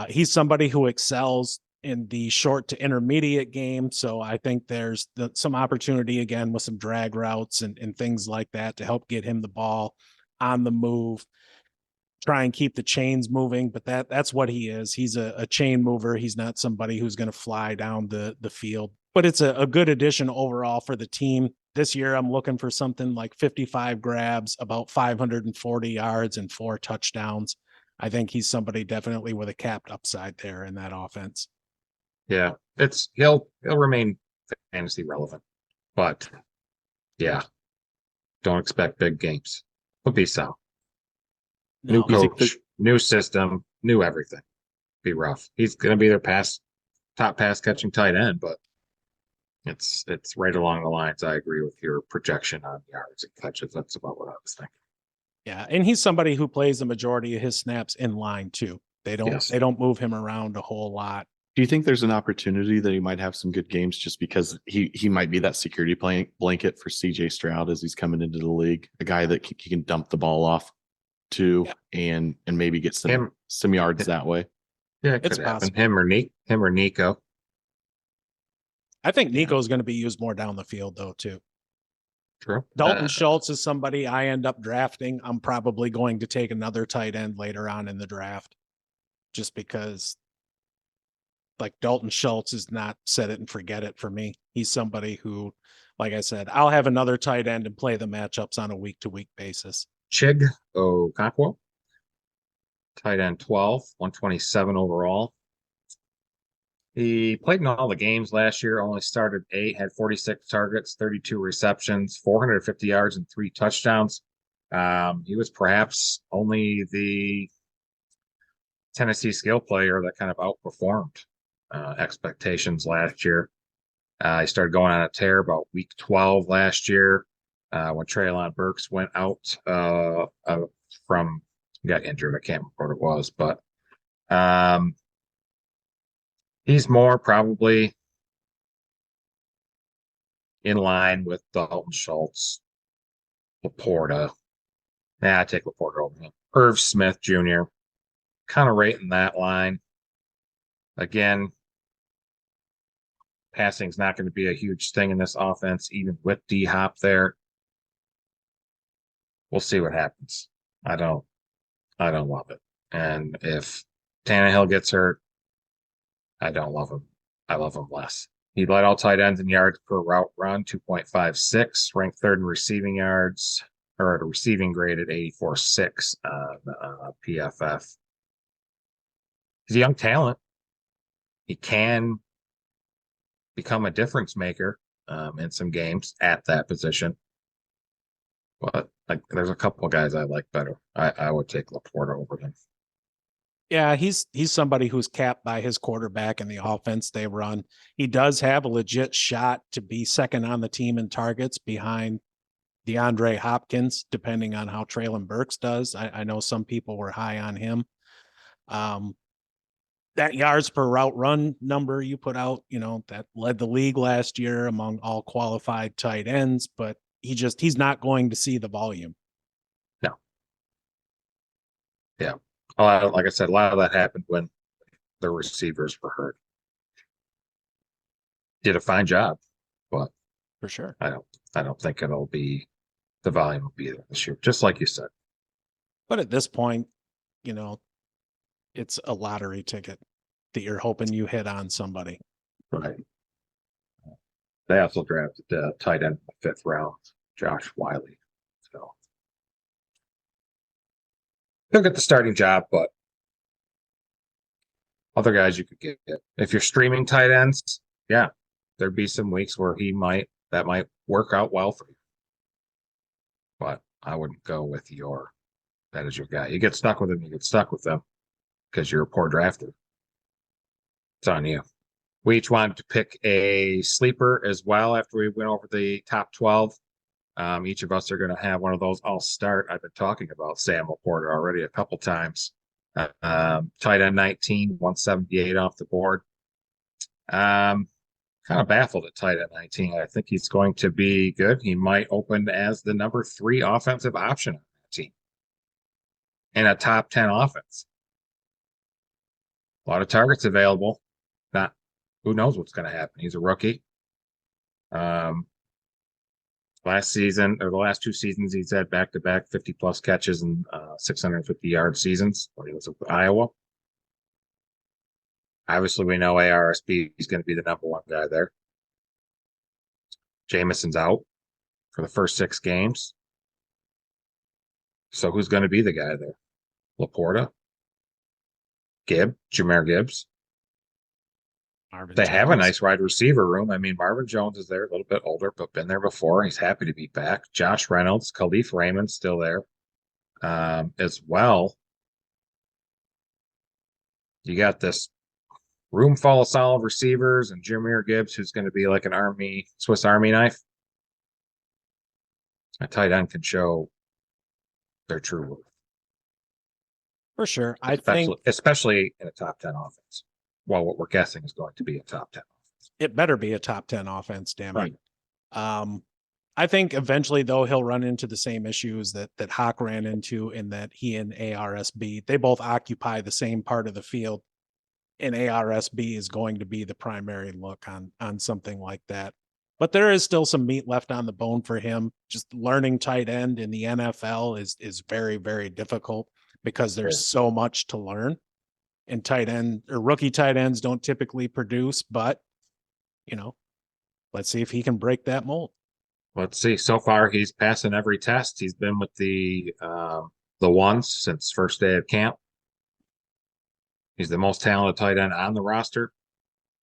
He's somebody who excels in the short to intermediate game. So I think there's some opportunity again with some drag routes and things like that to help get him the ball on the move, try and keep the chains moving. But that's what he is. He's a chain mover. He's not somebody who's going to fly down the field, but it's a good addition overall for the team. This year, I'm looking for something like 55 grabs, about 540 yards and 4 touchdowns. I think he's somebody definitely with a capped upside there in that offense. Yeah, he'll remain fantasy relevant, but yeah, don't expect big games. It'll be so. New coach, new system, new everything. Be rough. He's going to be their top pass catching tight end, but it's right along the lines. I agree with your projection on yards and catches. That's about what I was thinking. Yeah, and he's somebody who plays the majority of his snaps in line too. They don't move him around a whole lot. Do you think there's an opportunity that he might have some good games just because he might be that security blanket for CJ Stroud as he's coming into the league, a guy that he can dump the ball off to and maybe get some yards that way? Yeah, it's possible. Him or Nico. I think Nico's going to be used more down the field though too. True. Dalton Schultz is somebody I end up drafting. I'm probably going to take another tight end later on in the draft just because like Dalton Schultz is not set it and forget it for me. He's somebody who, like I said, I'll have another tight end and play the matchups on a week-to-week basis. Chig Okonkwo, tight end 12, 127 overall. He played in all the games last year, only started 8, had 46 targets, 32 receptions, 450 yards, and 3 touchdowns. He was perhaps only the Tennessee skill player that kind of outperformed expectations last year. He started going on a tear about week 12 last year when Treylon Burks went out got injured. I can't remember what it was, but he's more probably in line with Dalton Schultz, Laporta. I take Laporta over him. Irv Smith Jr. kind of right in that line. Again, passing's not going to be a huge thing in this offense, even with D-Hop there. We'll see what happens. I don't love it. And if Tannehill gets hurt, I don't love him. I love him less. He led all tight ends in yards per route run, 2.56, ranked 3rd in receiving yards, or at a receiving grade at 84.6 on PFF. He's a young talent. He can become a difference maker in some games at that position. But there's a couple of guys I like better. I would take Laporta over him. Yeah, he's somebody who's capped by his quarterback and the offense they run. He does have a legit shot to be second on the team in targets behind DeAndre Hopkins, depending on how Treylon Burks does. I know some people were high on him. That yards per route run number you put out, that led the league last year among all qualified tight ends, but he's not going to see the volume. No. Yeah. Like I said, a lot of that happened when the receivers were hurt. Did a fine job, but for sure, I don't think the volume will be there this year, just like you said. But at this point, it's a lottery ticket that you're hoping you hit on somebody. Right. They also drafted tight end in the 5th round, Josh Wiley. So he'll get the starting job, but other guys you could get. If you're streaming tight ends, yeah, there'd be some weeks where that might work out well for you. But I wouldn't go with that is your guy. You get stuck with him, because you're a poor drafter. It's on you. We each wanted to pick a sleeper as well after we went over the top 12. Each of us are going to have one of those. I'll start. I've been talking about Sam Laporta already a couple times. Tight end 19, 178 off the board. Kind of baffled at tight end 19. I think he's going to be good. He might open as the number 3 offensive option on that team in a top 10 offense. A lot of targets available. Not who knows what's going to happen. He's a rookie. Last season or the last 2 seasons, he's had back-to-back 50-plus catches and 650-yard seasons when he was with Iowa. Obviously, we know ARSB is going to be the number 1 guy there. Jameson's out for the first 6 games. So who's going to be the guy there? Laporta? Jahmyr Gibbs? They have a nice wide receiver room. I mean, Marvin Jones is there, a little bit older, but been there before. He's happy to be back. Josh Reynolds, Khalif Raymond still there as well. You got this room full of solid receivers and Jahmyr Gibbs, who's going to be like an Swiss Army knife. A tight end can show their true worth. For sure. Especially in a top 10 offense. Well, what we're guessing is going to be a top 10 offense. It better be a top 10 offense, damn it. Right. I think eventually, though, he'll run into the same issues that Hawk ran into, in that he and ARSB, they both occupy the same part of the field, and ARSB is going to be the primary look on something like that. But there is still some meat left on the bone for him. Just learning tight end in the NFL is very, very difficult because there's so much to learn. And tight end or rookie tight ends don't typically produce, but let's see if he can break that mold. Let's see. So far, he's passing every test. He's been with the ones since first day of camp. He's the most talented tight end on the roster.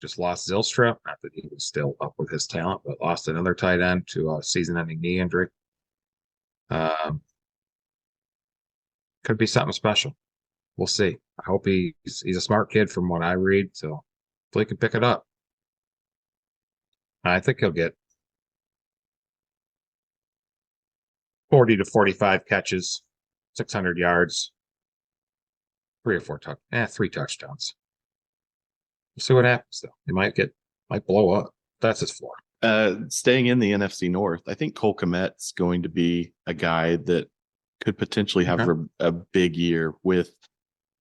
Just lost Zylstra. Not that he was still up with his talent, but lost another tight end to a season-ending knee injury. Could be something special. We'll see. I hope he's a smart kid from what I read, so hopefully he can pick it up. I think he'll get 40 to 45 catches, 600 yards, 3 touchdowns. We'll see what happens, though. He might blow up. That's his floor. Staying in the NFC North, I think Cole Kmet's going to be a guy that could potentially have a big year with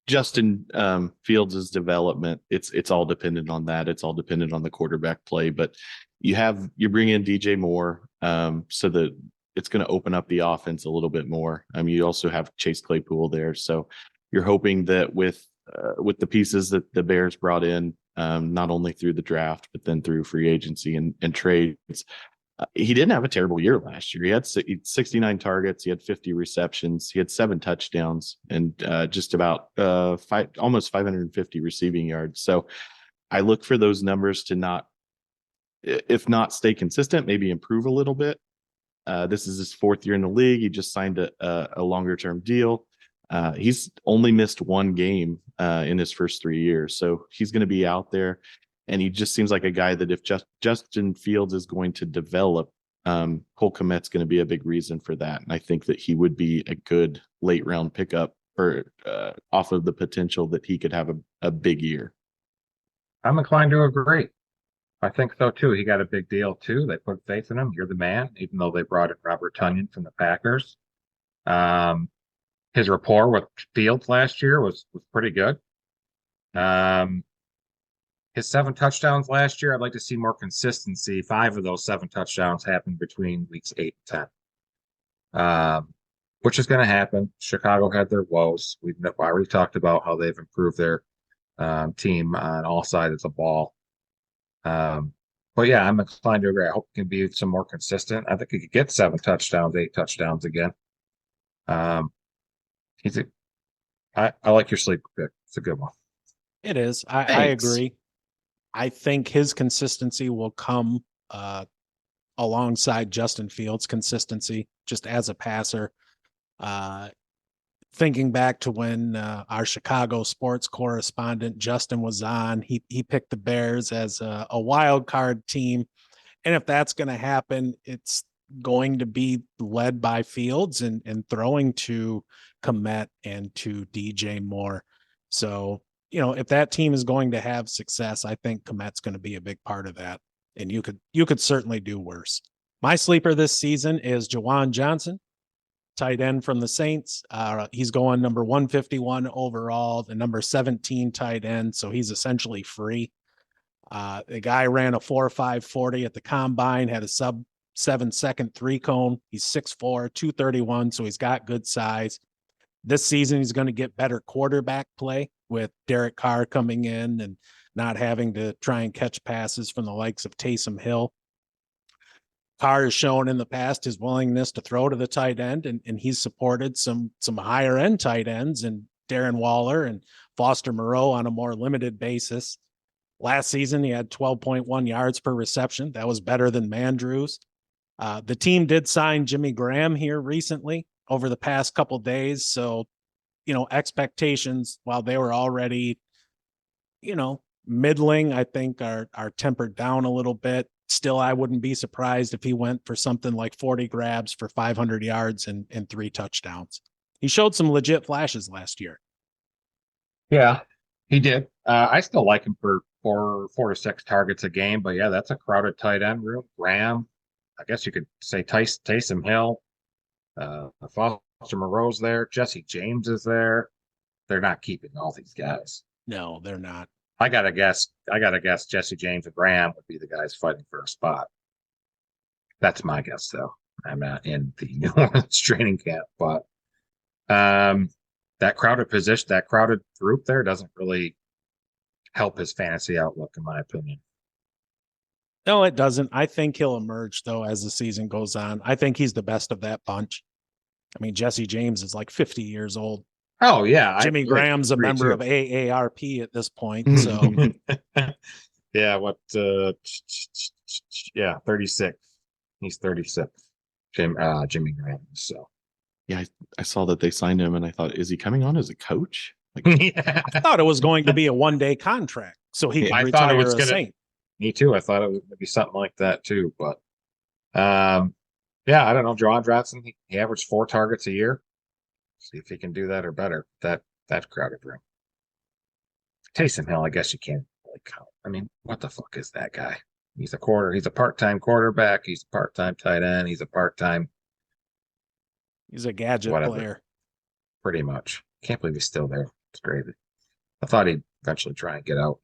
Justin Fields' development. It's all dependent on that. It's all dependent on the quarterback play. But you bring in DJ Moore, so that it's going to open up the offense a little bit more. You also have Chase Claypool there, so you're hoping that with the pieces that the Bears brought in, not only through the draft but then through free agency and trades. He didn't have a terrible year last year. He had 69 targets. He had 50 receptions. He had 7 touchdowns and just about almost 550 receiving yards. So I look for those numbers to if not stay consistent, maybe improve a little bit. This is his 4th year in the league. He just signed a longer term deal. He's only missed 1 game in his first 3 years. So he's going to be out there. And he just seems like a guy that if Justin Fields is going to develop, Cole Kmet's going to be a big reason for that. And I think that he would be a good late round pickup off of the potential that he could have a big year. I'm inclined to agree. I think so, too. He got a big deal, too. They put faith in him. You're the man, even though they brought in Robert Tonyan from the Packers. His rapport with Fields last year was pretty good. His 7 touchdowns last year, I'd like to see more consistency. 5 of those 7 touchdowns happened between weeks 8 and 10, which is going to happen. Chicago had their woes. We've already talked about how they've improved their team on all sides of the ball. But yeah, I'm inclined to agree. I hope he can be some more consistent. I think he could get 7 touchdowns, 8 touchdowns again. I like your sleeper pick. It's a good one. It is. I agree. I think his consistency will come alongside Justin Fields' consistency just as a passer. thinking back to when our Chicago sports correspondent Justin was on, he picked the Bears as a wild card team. And if that's going to happen, it's going to be led by Fields and throwing to Kmet and to DJ Moore. So, if that team is going to have success, I think Kmet's going to be a big part of that. And you could certainly do worse. My sleeper this season is Jawan Johnson, tight end from the Saints. He's going number 151 overall, the number 17 tight end. So he's essentially free. The guy ran a 4.5 40 at the combine, had a sub 7-second 3-cone. He's 6'4", 231. So he's got good size. This season, he's going to get better quarterback play with Derek Carr coming in and not having to try and catch passes from the likes of Taysom Hill. Carr has shown in the past his willingness to throw to the tight end, and he's supported some higher end tight ends and Darren Waller and Foster Moreau on a more limited basis. Last season, he had 12.1 yards per reception. That was better than Mandrews. The team did sign Jimmy Graham here recently over the past couple of days. So, expectations, while they were already, middling, I think are tempered down a little bit. Still, I wouldn't be surprised if he went for something like 40 grabs for 500 yards and 3 touchdowns. He showed some legit flashes last year. Yeah, he did. I still like him for 4 to 6 targets a game, but yeah, that's a crowded tight end room. Graham, I guess you could say Taysom Hill, Foster Moreau's there, Jesse James is there. They're not keeping all these guys. No, they're not. I gotta guess Jesse James and Graham would be the guys fighting for a spot. That's my guess, though. I'm not in the New Orleans training camp, but that crowded position, that crowded group there doesn't really help his fantasy outlook, in my opinion. No, it doesn't. I think he'll emerge, though, as the season goes on. I think he's the best of that bunch. I mean, Jesse James is like 50 years old. Oh, yeah. Jimmy Graham's a member of AARP at this point. So, yeah, 36. He's 36. Jimmy Graham. So, Yeah, I saw that they signed him, and I thought, is he coming on as a coach? yeah. I thought it was going to be a one-day contract, so he could retire a Saint. Me too. I thought it would be something like that too. But, yeah, I don't know. Jawan Johnson, he averaged 4 targets a year. See if he can do that or better. That crowded room. Taysom Hill, I guess you can't really count. I mean, what the fuck is that guy? He's a part-time quarterback. He's a part-time tight end. He's a part-time. He's a gadget player. Pretty much. Can't believe he's still there. It's crazy. I thought he'd eventually try and get out.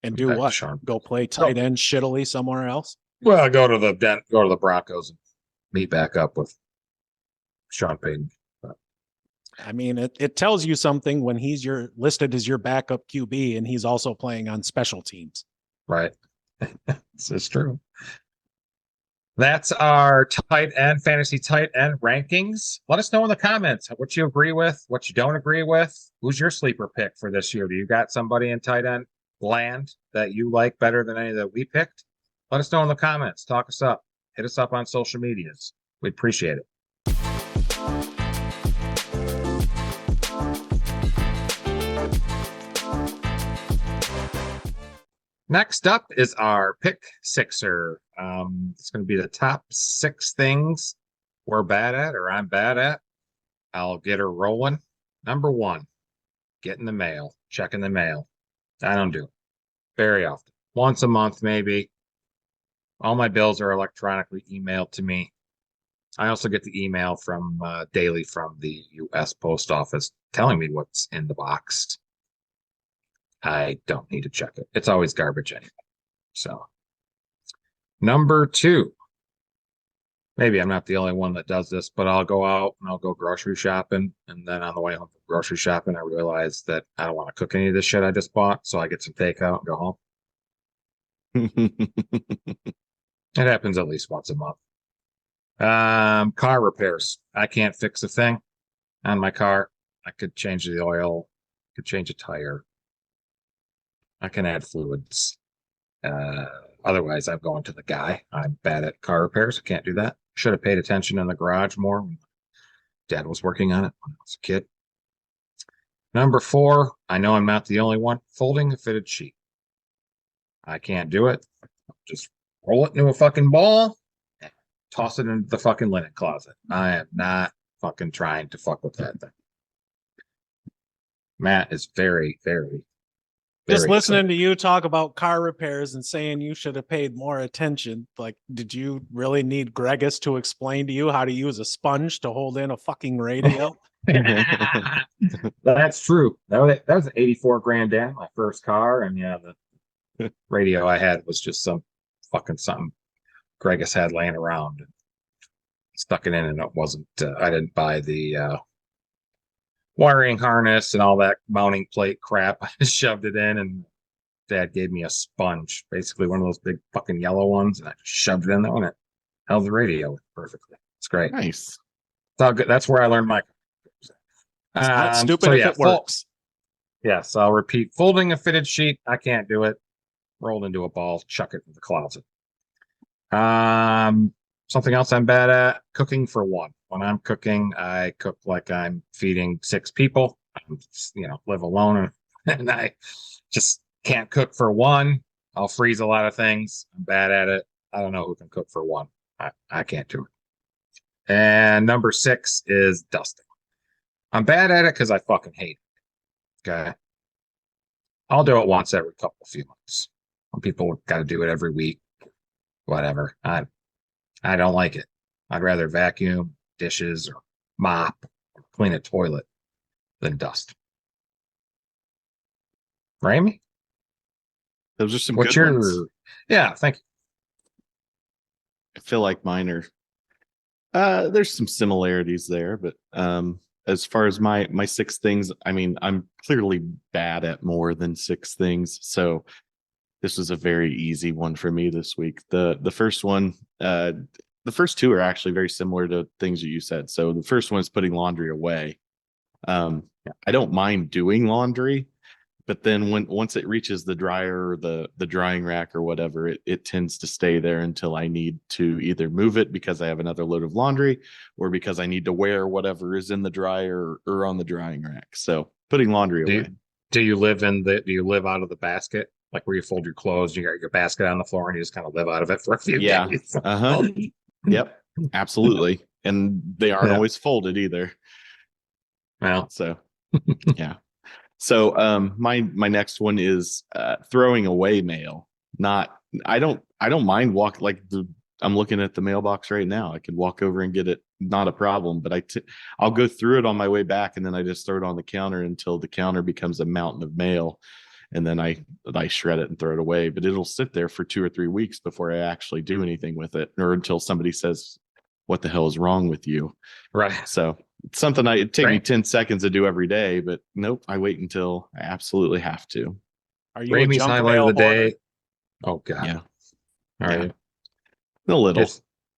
And do what? Go play tight end shittily somewhere else? Well, go to the Broncos and meet back up with Sean Payton. I mean, it tells you something when he's listed as your backup QB and he's also playing on special teams. Right. This is true. That's our fantasy tight end rankings. Let us know in the comments what you agree with, what you don't agree with. Who's your sleeper pick for this year? Do you got somebody in tight end land that you like better than any that we picked? Let us know in the comments. Talk us up. Hit us up on social medias. We appreciate it. Next up is our pick sixer. It's going to be the top 6 things we're bad at or I'm bad at. I'll get her rolling. Number 1, getting the mail, checking the mail. I don't do it very often. Once a month, maybe. All my bills are electronically emailed to me. I also get the email from daily from the U.S. Post Office telling me what's in the box. I don't need to check it. It's always garbage anyway. So, number 2. Maybe I'm not the only one that does this, but I'll go out and I'll go grocery shopping. And then on the way home from grocery shopping, I realize that I don't want to cook any of this shit I just bought. So I get some takeout and go home. It happens at least once a month. Car repairs. I can't fix a thing on my car. I could change the oil, could change a tire. I can add fluids. Otherwise, I'm going to the guy. I'm bad at car repairs. I can't do that. Should have paid attention in the garage more. Dad was working on it when I was a kid. Number 4, I know I'm not the only one, folding a fitted sheet. I can't do it. Just roll it into a fucking ball and toss it into the fucking linen closet. I am not fucking trying to fuck with that thing. Matt is very, very, Just very listening excited. to you talk about car repairs and saying you should have paid more attention. Like, did you really need Gregus to explain to you how to use a sponge to hold in a fucking radio? That's true. That was an 84 Grand Am, my first car, and yeah, the radio I had was just some fucking something Gregus had laying around. And stuck it in, and it wasn't. I didn't buy the wiring harness and all that mounting plate crap. I just shoved it in, and Dad gave me a sponge, basically one of those big fucking yellow ones, and I just shoved it in there, and it held the radio perfectly. It's great. Nice. It's all good. That's where I learned my. It's not stupid if it works. Yes, I'll repeat. Folding a fitted sheet, I can't do it. Rolled into a ball, chuck it in the closet. Something else I'm bad at, cooking for one. When I'm cooking, I cook like I'm feeding 6 people. Live alone, and I just can't cook for one. I'll freeze a lot of things. I'm bad at it. I don't know who can cook for one. I can't do it. And number 6 is dusting. I'm bad at it because I fucking hate it. Okay. I'll do it once every few months. Some people got to do it every week. Whatever. I don't like it. I'd rather vacuum dishes or mop or clean a toilet than dust. Ramey? Those are some What's good your ones. Yeah, thank you. I feel like mine are there's some similarities there, but as far as my 6 things, I mean, I'm clearly bad at more than 6 things. So this was a very easy one for me this week. The first one, the first 2 are actually very similar to things that you said. So the first one is putting laundry away. I don't mind doing laundry, but then once it reaches the dryer or the drying rack or whatever, it tends to stay there until I need to either move it because I have another load of laundry or because I need to wear whatever is in the dryer or on the drying rack. So putting laundry away. Do you live out of the basket? Like where you fold your clothes, you got your basket on the floor and you just kind of live out of it for a few days. Uh-huh. Yep, absolutely. And they aren't always folded either. Well, so yeah. So my next one is throwing away mail. I don't mind I'm looking at the mailbox right now. I could walk over and get it, not a problem, but I'll go through it on my way back and then I just throw it on the counter until the counter becomes a mountain of mail. And then I shred it and throw it away, but it'll sit there for 2 or 3 weeks before I actually do anything with it, or until somebody says, "What the hell is wrong with you?" Right. So it's something it'd take me 10 seconds to do every day, but nope, I wait until I absolutely have to. Are you Ramey's a junk highlight mail of the hoarder? day? Oh God. Yeah. All right. A little.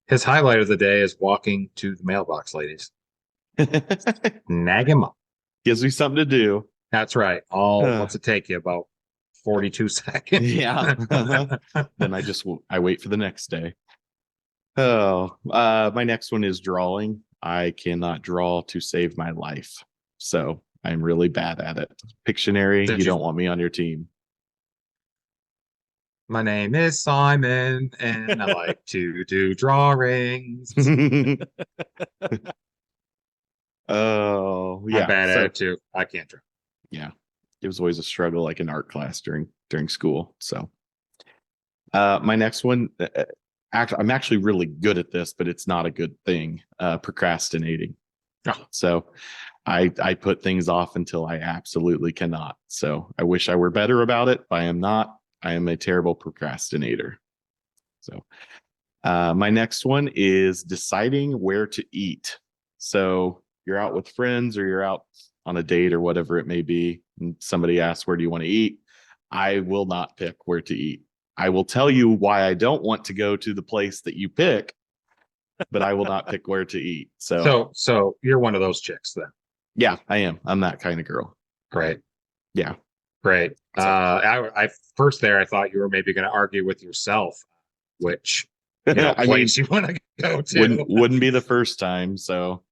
His highlight of the day is walking to the mailbox, ladies. Nag him up. Gives me something to do. That's right. What's it take you? About 42 seconds. Yeah. Then I wait for the next day. Oh, my next one is drawing. I cannot draw to save my life. So I'm really bad at it. Pictionary, you don't want me on your team. My name is Simon, and I like to do drawings. Oh, yeah. I'm bad at it too. I can't draw. Yeah. It was always a struggle, like in art class during school. So my next one, I'm actually really good at this, but it's not a good thing. Procrastinating. Oh. So I put things off until I absolutely cannot. So I wish I were better about it, but I am not. I am a terrible procrastinator. So my next one is deciding where to eat. So you're out with friends or you're out on a date or whatever it may be, and somebody asks, where do you want to eat? I will not pick where to eat. I will tell you why I don't want to go to the place that you pick, but I will not pick where to eat. So you're one of those chicks then. Yeah, I am. I'm that kind of girl. Great. Yeah. Great. I first there, I thought you were maybe going to argue with yourself, which place you want to go to. Wouldn't be the first time. So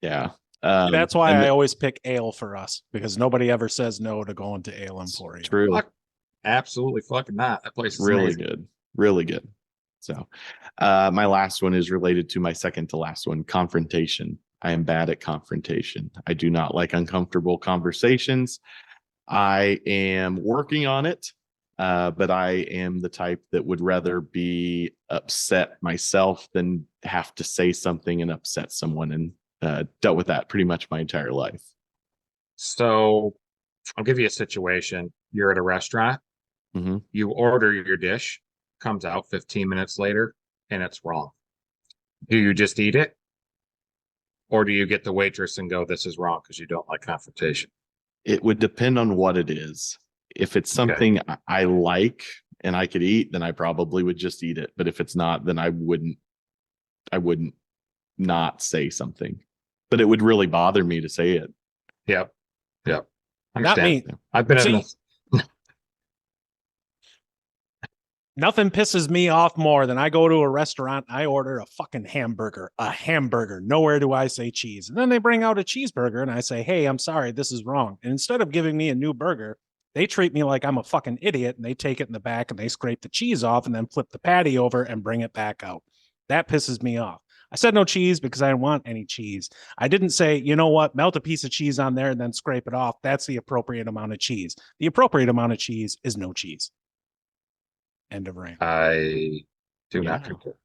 Yeah. That's why and I always pick ale for us, because nobody ever says no to going to Ale Emporium. True. Fuck, absolutely fucking not. That place is Really amazing. good. Really good. So my last one is related to my second to last one, confrontation. I am bad at confrontation. I do not like uncomfortable conversations. I am working on it, but I am the type that would rather be upset myself than have to say something and upset someone, and dealt with that pretty much my entire life. So I'll give you a situation. You're at a restaurant, Mm-hmm. you order your dish, comes out 15 minutes later, and it's wrong. Do you just eat it? Or do you get the waitress and go, this is wrong because you don't like confrontation? It would depend on what it is. If it's something I like and I could eat, then I probably would just eat it. But if it's not, then I wouldn't not say something. But it would really bother me to say it. Yep. Not Understand. me. I've been in See, this. nothing pisses me off more than I go to a restaurant, I order a fucking hamburger. Nowhere do I say cheese. And then they bring out a cheeseburger and I say, hey, I'm sorry, this is wrong. And instead of giving me a new burger, they treat me like I'm a fucking idiot, and they take it in the back and they scrape the cheese off and then flip the patty over and bring it back out. That pisses me off. I said no cheese because I didn't want any cheese. I didn't say, you know what, melt a piece of cheese on there and then scrape it off. That's the appropriate amount of cheese. The appropriate amount of cheese is no cheese. End of rant. I do not Yeah. concur.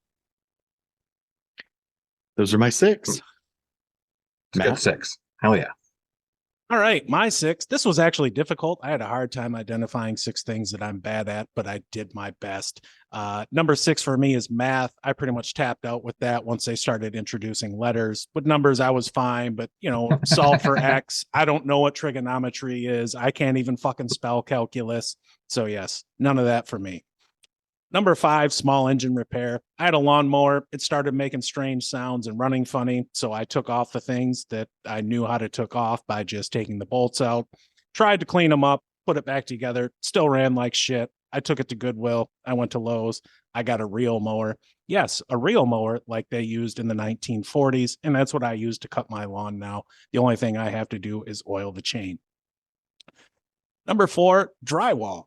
Those are my 6. It's a Matt? good 6. Hell yeah. All right, my 6. This was actually difficult. I had a hard time identifying 6 things that I'm bad at, but I did my best. Number 6 for me is math. I pretty much tapped out with that once they started introducing letters. With numbers, I was fine, but solve for X. I don't know what trigonometry is. I can't even fucking spell calculus. So yes, none of that for me. Number 5, small engine repair. I had a lawnmower. It started making strange sounds and running funny. So I took off the things that I knew how to take off by just taking the bolts out, tried to clean them up, put it back together, still ran like shit. I took it to Goodwill. I went to Lowe's. I got a real mower. Yes, a real mower like they used in the 1940s. And that's what I use to cut my lawn now. The only thing I have to do is oil the chain. Number 4, drywall.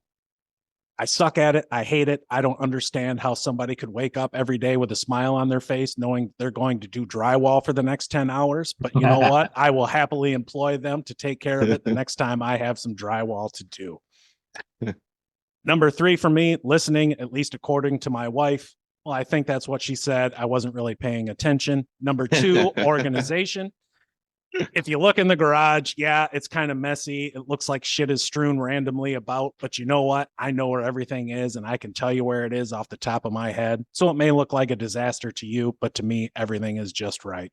I suck at it. I hate it. I don't understand how somebody could wake up every day with a smile on their face, knowing they're going to do drywall for the next 10 hours. But you know what? I will happily employ them to take care of it the next time I have some drywall to do. Number 3 for me, listening, at least according to my wife. Well, I think that's what she said. I wasn't really paying attention. Number 2, organization. If you look in the garage, yeah, it's kind of messy. It looks like shit is strewn randomly about, but you know what? I know where everything is, and I can tell you where it is off the top of my head. So it may look like a disaster to you, but to me, everything is just right.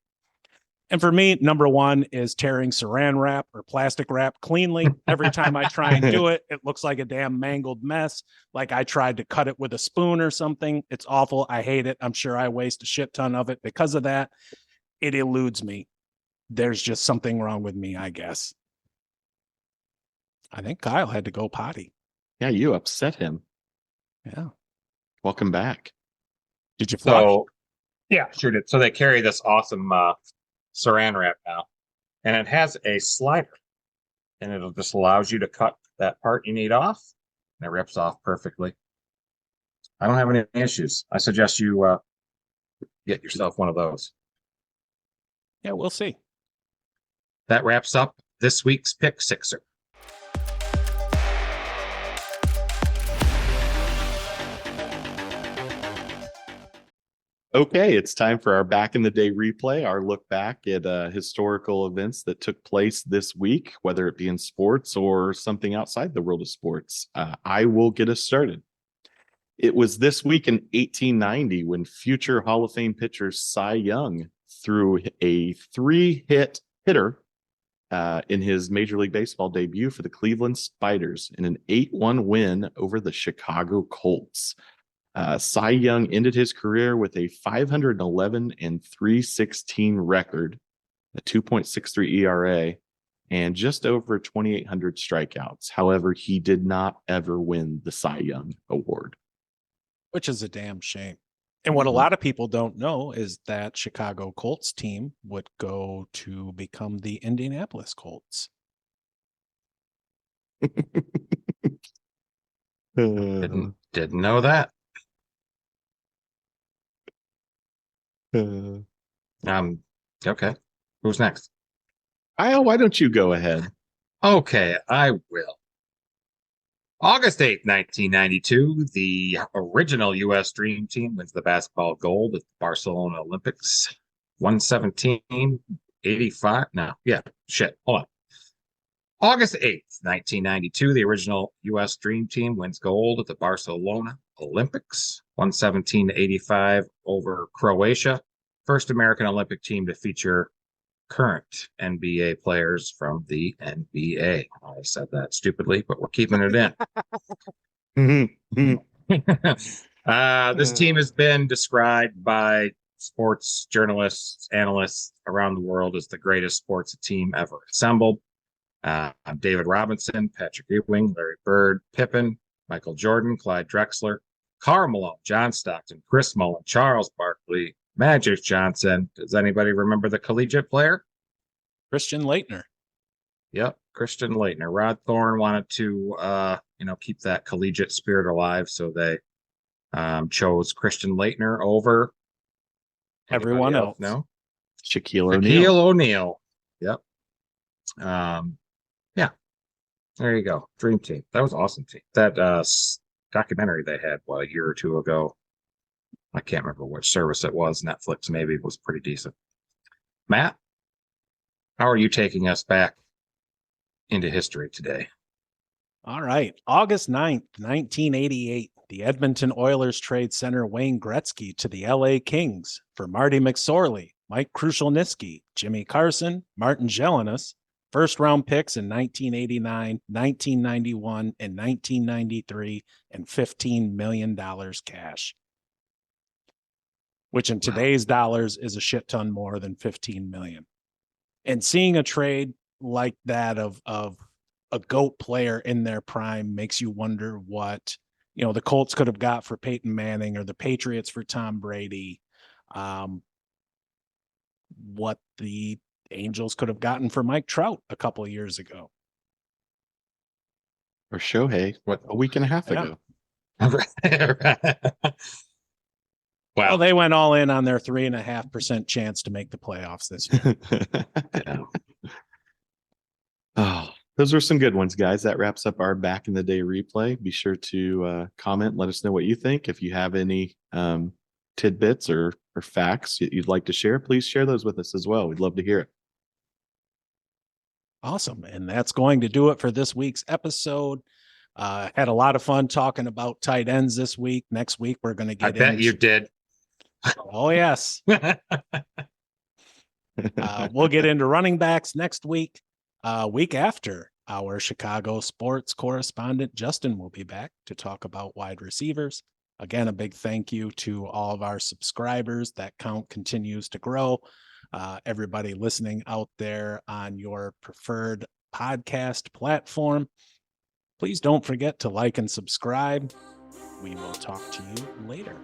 And for me, number 1 is tearing saran wrap or plastic wrap cleanly. Every time I try and do it, it looks like a damn mangled mess. Like I tried to cut it with a spoon or something. It's awful. I hate it. I'm sure I waste a shit ton of it because of that. It eludes me. There's just something wrong with me, I guess. I think Kyle had to go potty. Yeah, you upset him. Yeah. Welcome back. Did you flush? So, yeah, sure did. So they carry this awesome saran wrap now, and it has a slider, and it just allows you to cut that part you need off, and it rips off perfectly. I don't have any issues. I suggest you get yourself one of those. Yeah, we'll see. That wraps up this week's Pick Sixer. Okay, it's time for our back in the day replay, our look back at historical events that took place this week, whether it be in sports or something outside the world of sports. I will get us started. It was this week in 1890 when future Hall of Fame pitcher Cy Young threw a 3-hit hitter in his Major League Baseball debut for the Cleveland Spiders in an 8-1 win over the Chicago Colts. Cy Young ended his career with a 511 and 316 record, a 2.63 ERA, and just over 2,800 strikeouts. However, he did not ever win the Cy Young Award. Which is a damn shame. And what a lot of people don't know is that Chicago Colts team would go to become the Indianapolis Colts. Didn't know that. Okay. Who's next? Kyle, why don't you go ahead? Okay, I will. August 8th, 1992, the original U.S. Dream Team wins the basketball gold at the Barcelona Olympics. 117-85. No, yeah, shit. Hold on. August 8th, 1992, the original U.S. Dream Team wins gold at the Barcelona Olympics. 117-85 over Croatia. First American Olympic team to feature current NBA players from the NBA. I said that stupidly, but we're keeping it in. This team has been described by sports journalists, analysts around the world as the greatest sports team ever assembled. David Robinson, Patrick Ewing, Larry Bird, Pippen, Michael Jordan, Clyde Drexler, Karl Malone, John Stockton, Chris Mullin, Charles Barkley, Magic Johnson. Does anybody remember the collegiate player? Christian Laettner. Yep, Christian Laettner. Rod Thorne wanted to, keep that collegiate spirit alive, so they chose Christian Laettner over everyone else. No, Shaquille O'Neal. Shaquille O'Neal. Yep. Yeah. There you go. Dream Team. That was an awesome team. That documentary they had a year or two ago. I can't remember which service it was. Netflix maybe was pretty decent. Matt, how are you taking us back into history today? All right. August 9th, 1988, the Edmonton Oilers trade center Wayne Gretzky to the LA Kings for Marty McSorley, Mike Krushelnyski, Jimmy Carson, Martin Gelinas, first-round picks in 1989, 1991, and 1993, and $15 million cash, which in today's dollars is a shit ton more than 15 million. And seeing a trade like that of a GOAT player in their prime makes you wonder what, the Colts could have got for Peyton Manning or the Patriots for Tom Brady, what the Angels could have gotten for Mike Trout a couple of years ago. Or Shohei, a week and a half ago. Well, they went all in on their 3.5% chance to make the playoffs this year. Oh, those were some good ones, guys. That wraps up our back in the day replay. Be sure to comment, let us know what you think. If you have any tidbits or facts you'd like to share, please share those with us as well. We'd love to hear it. Awesome. And that's going to do it for this week's episode. Had a lot of fun talking about tight ends this week. Next week, we're going to get I bet you did. Oh, yes. We'll get into running backs next week. Week after, our Chicago sports correspondent, Justin, will be back to talk about wide receivers. Again, a big thank you to all of our subscribers. That count continues to grow. Everybody listening out there on your preferred podcast platform, please don't forget to like and subscribe. We will talk to you later.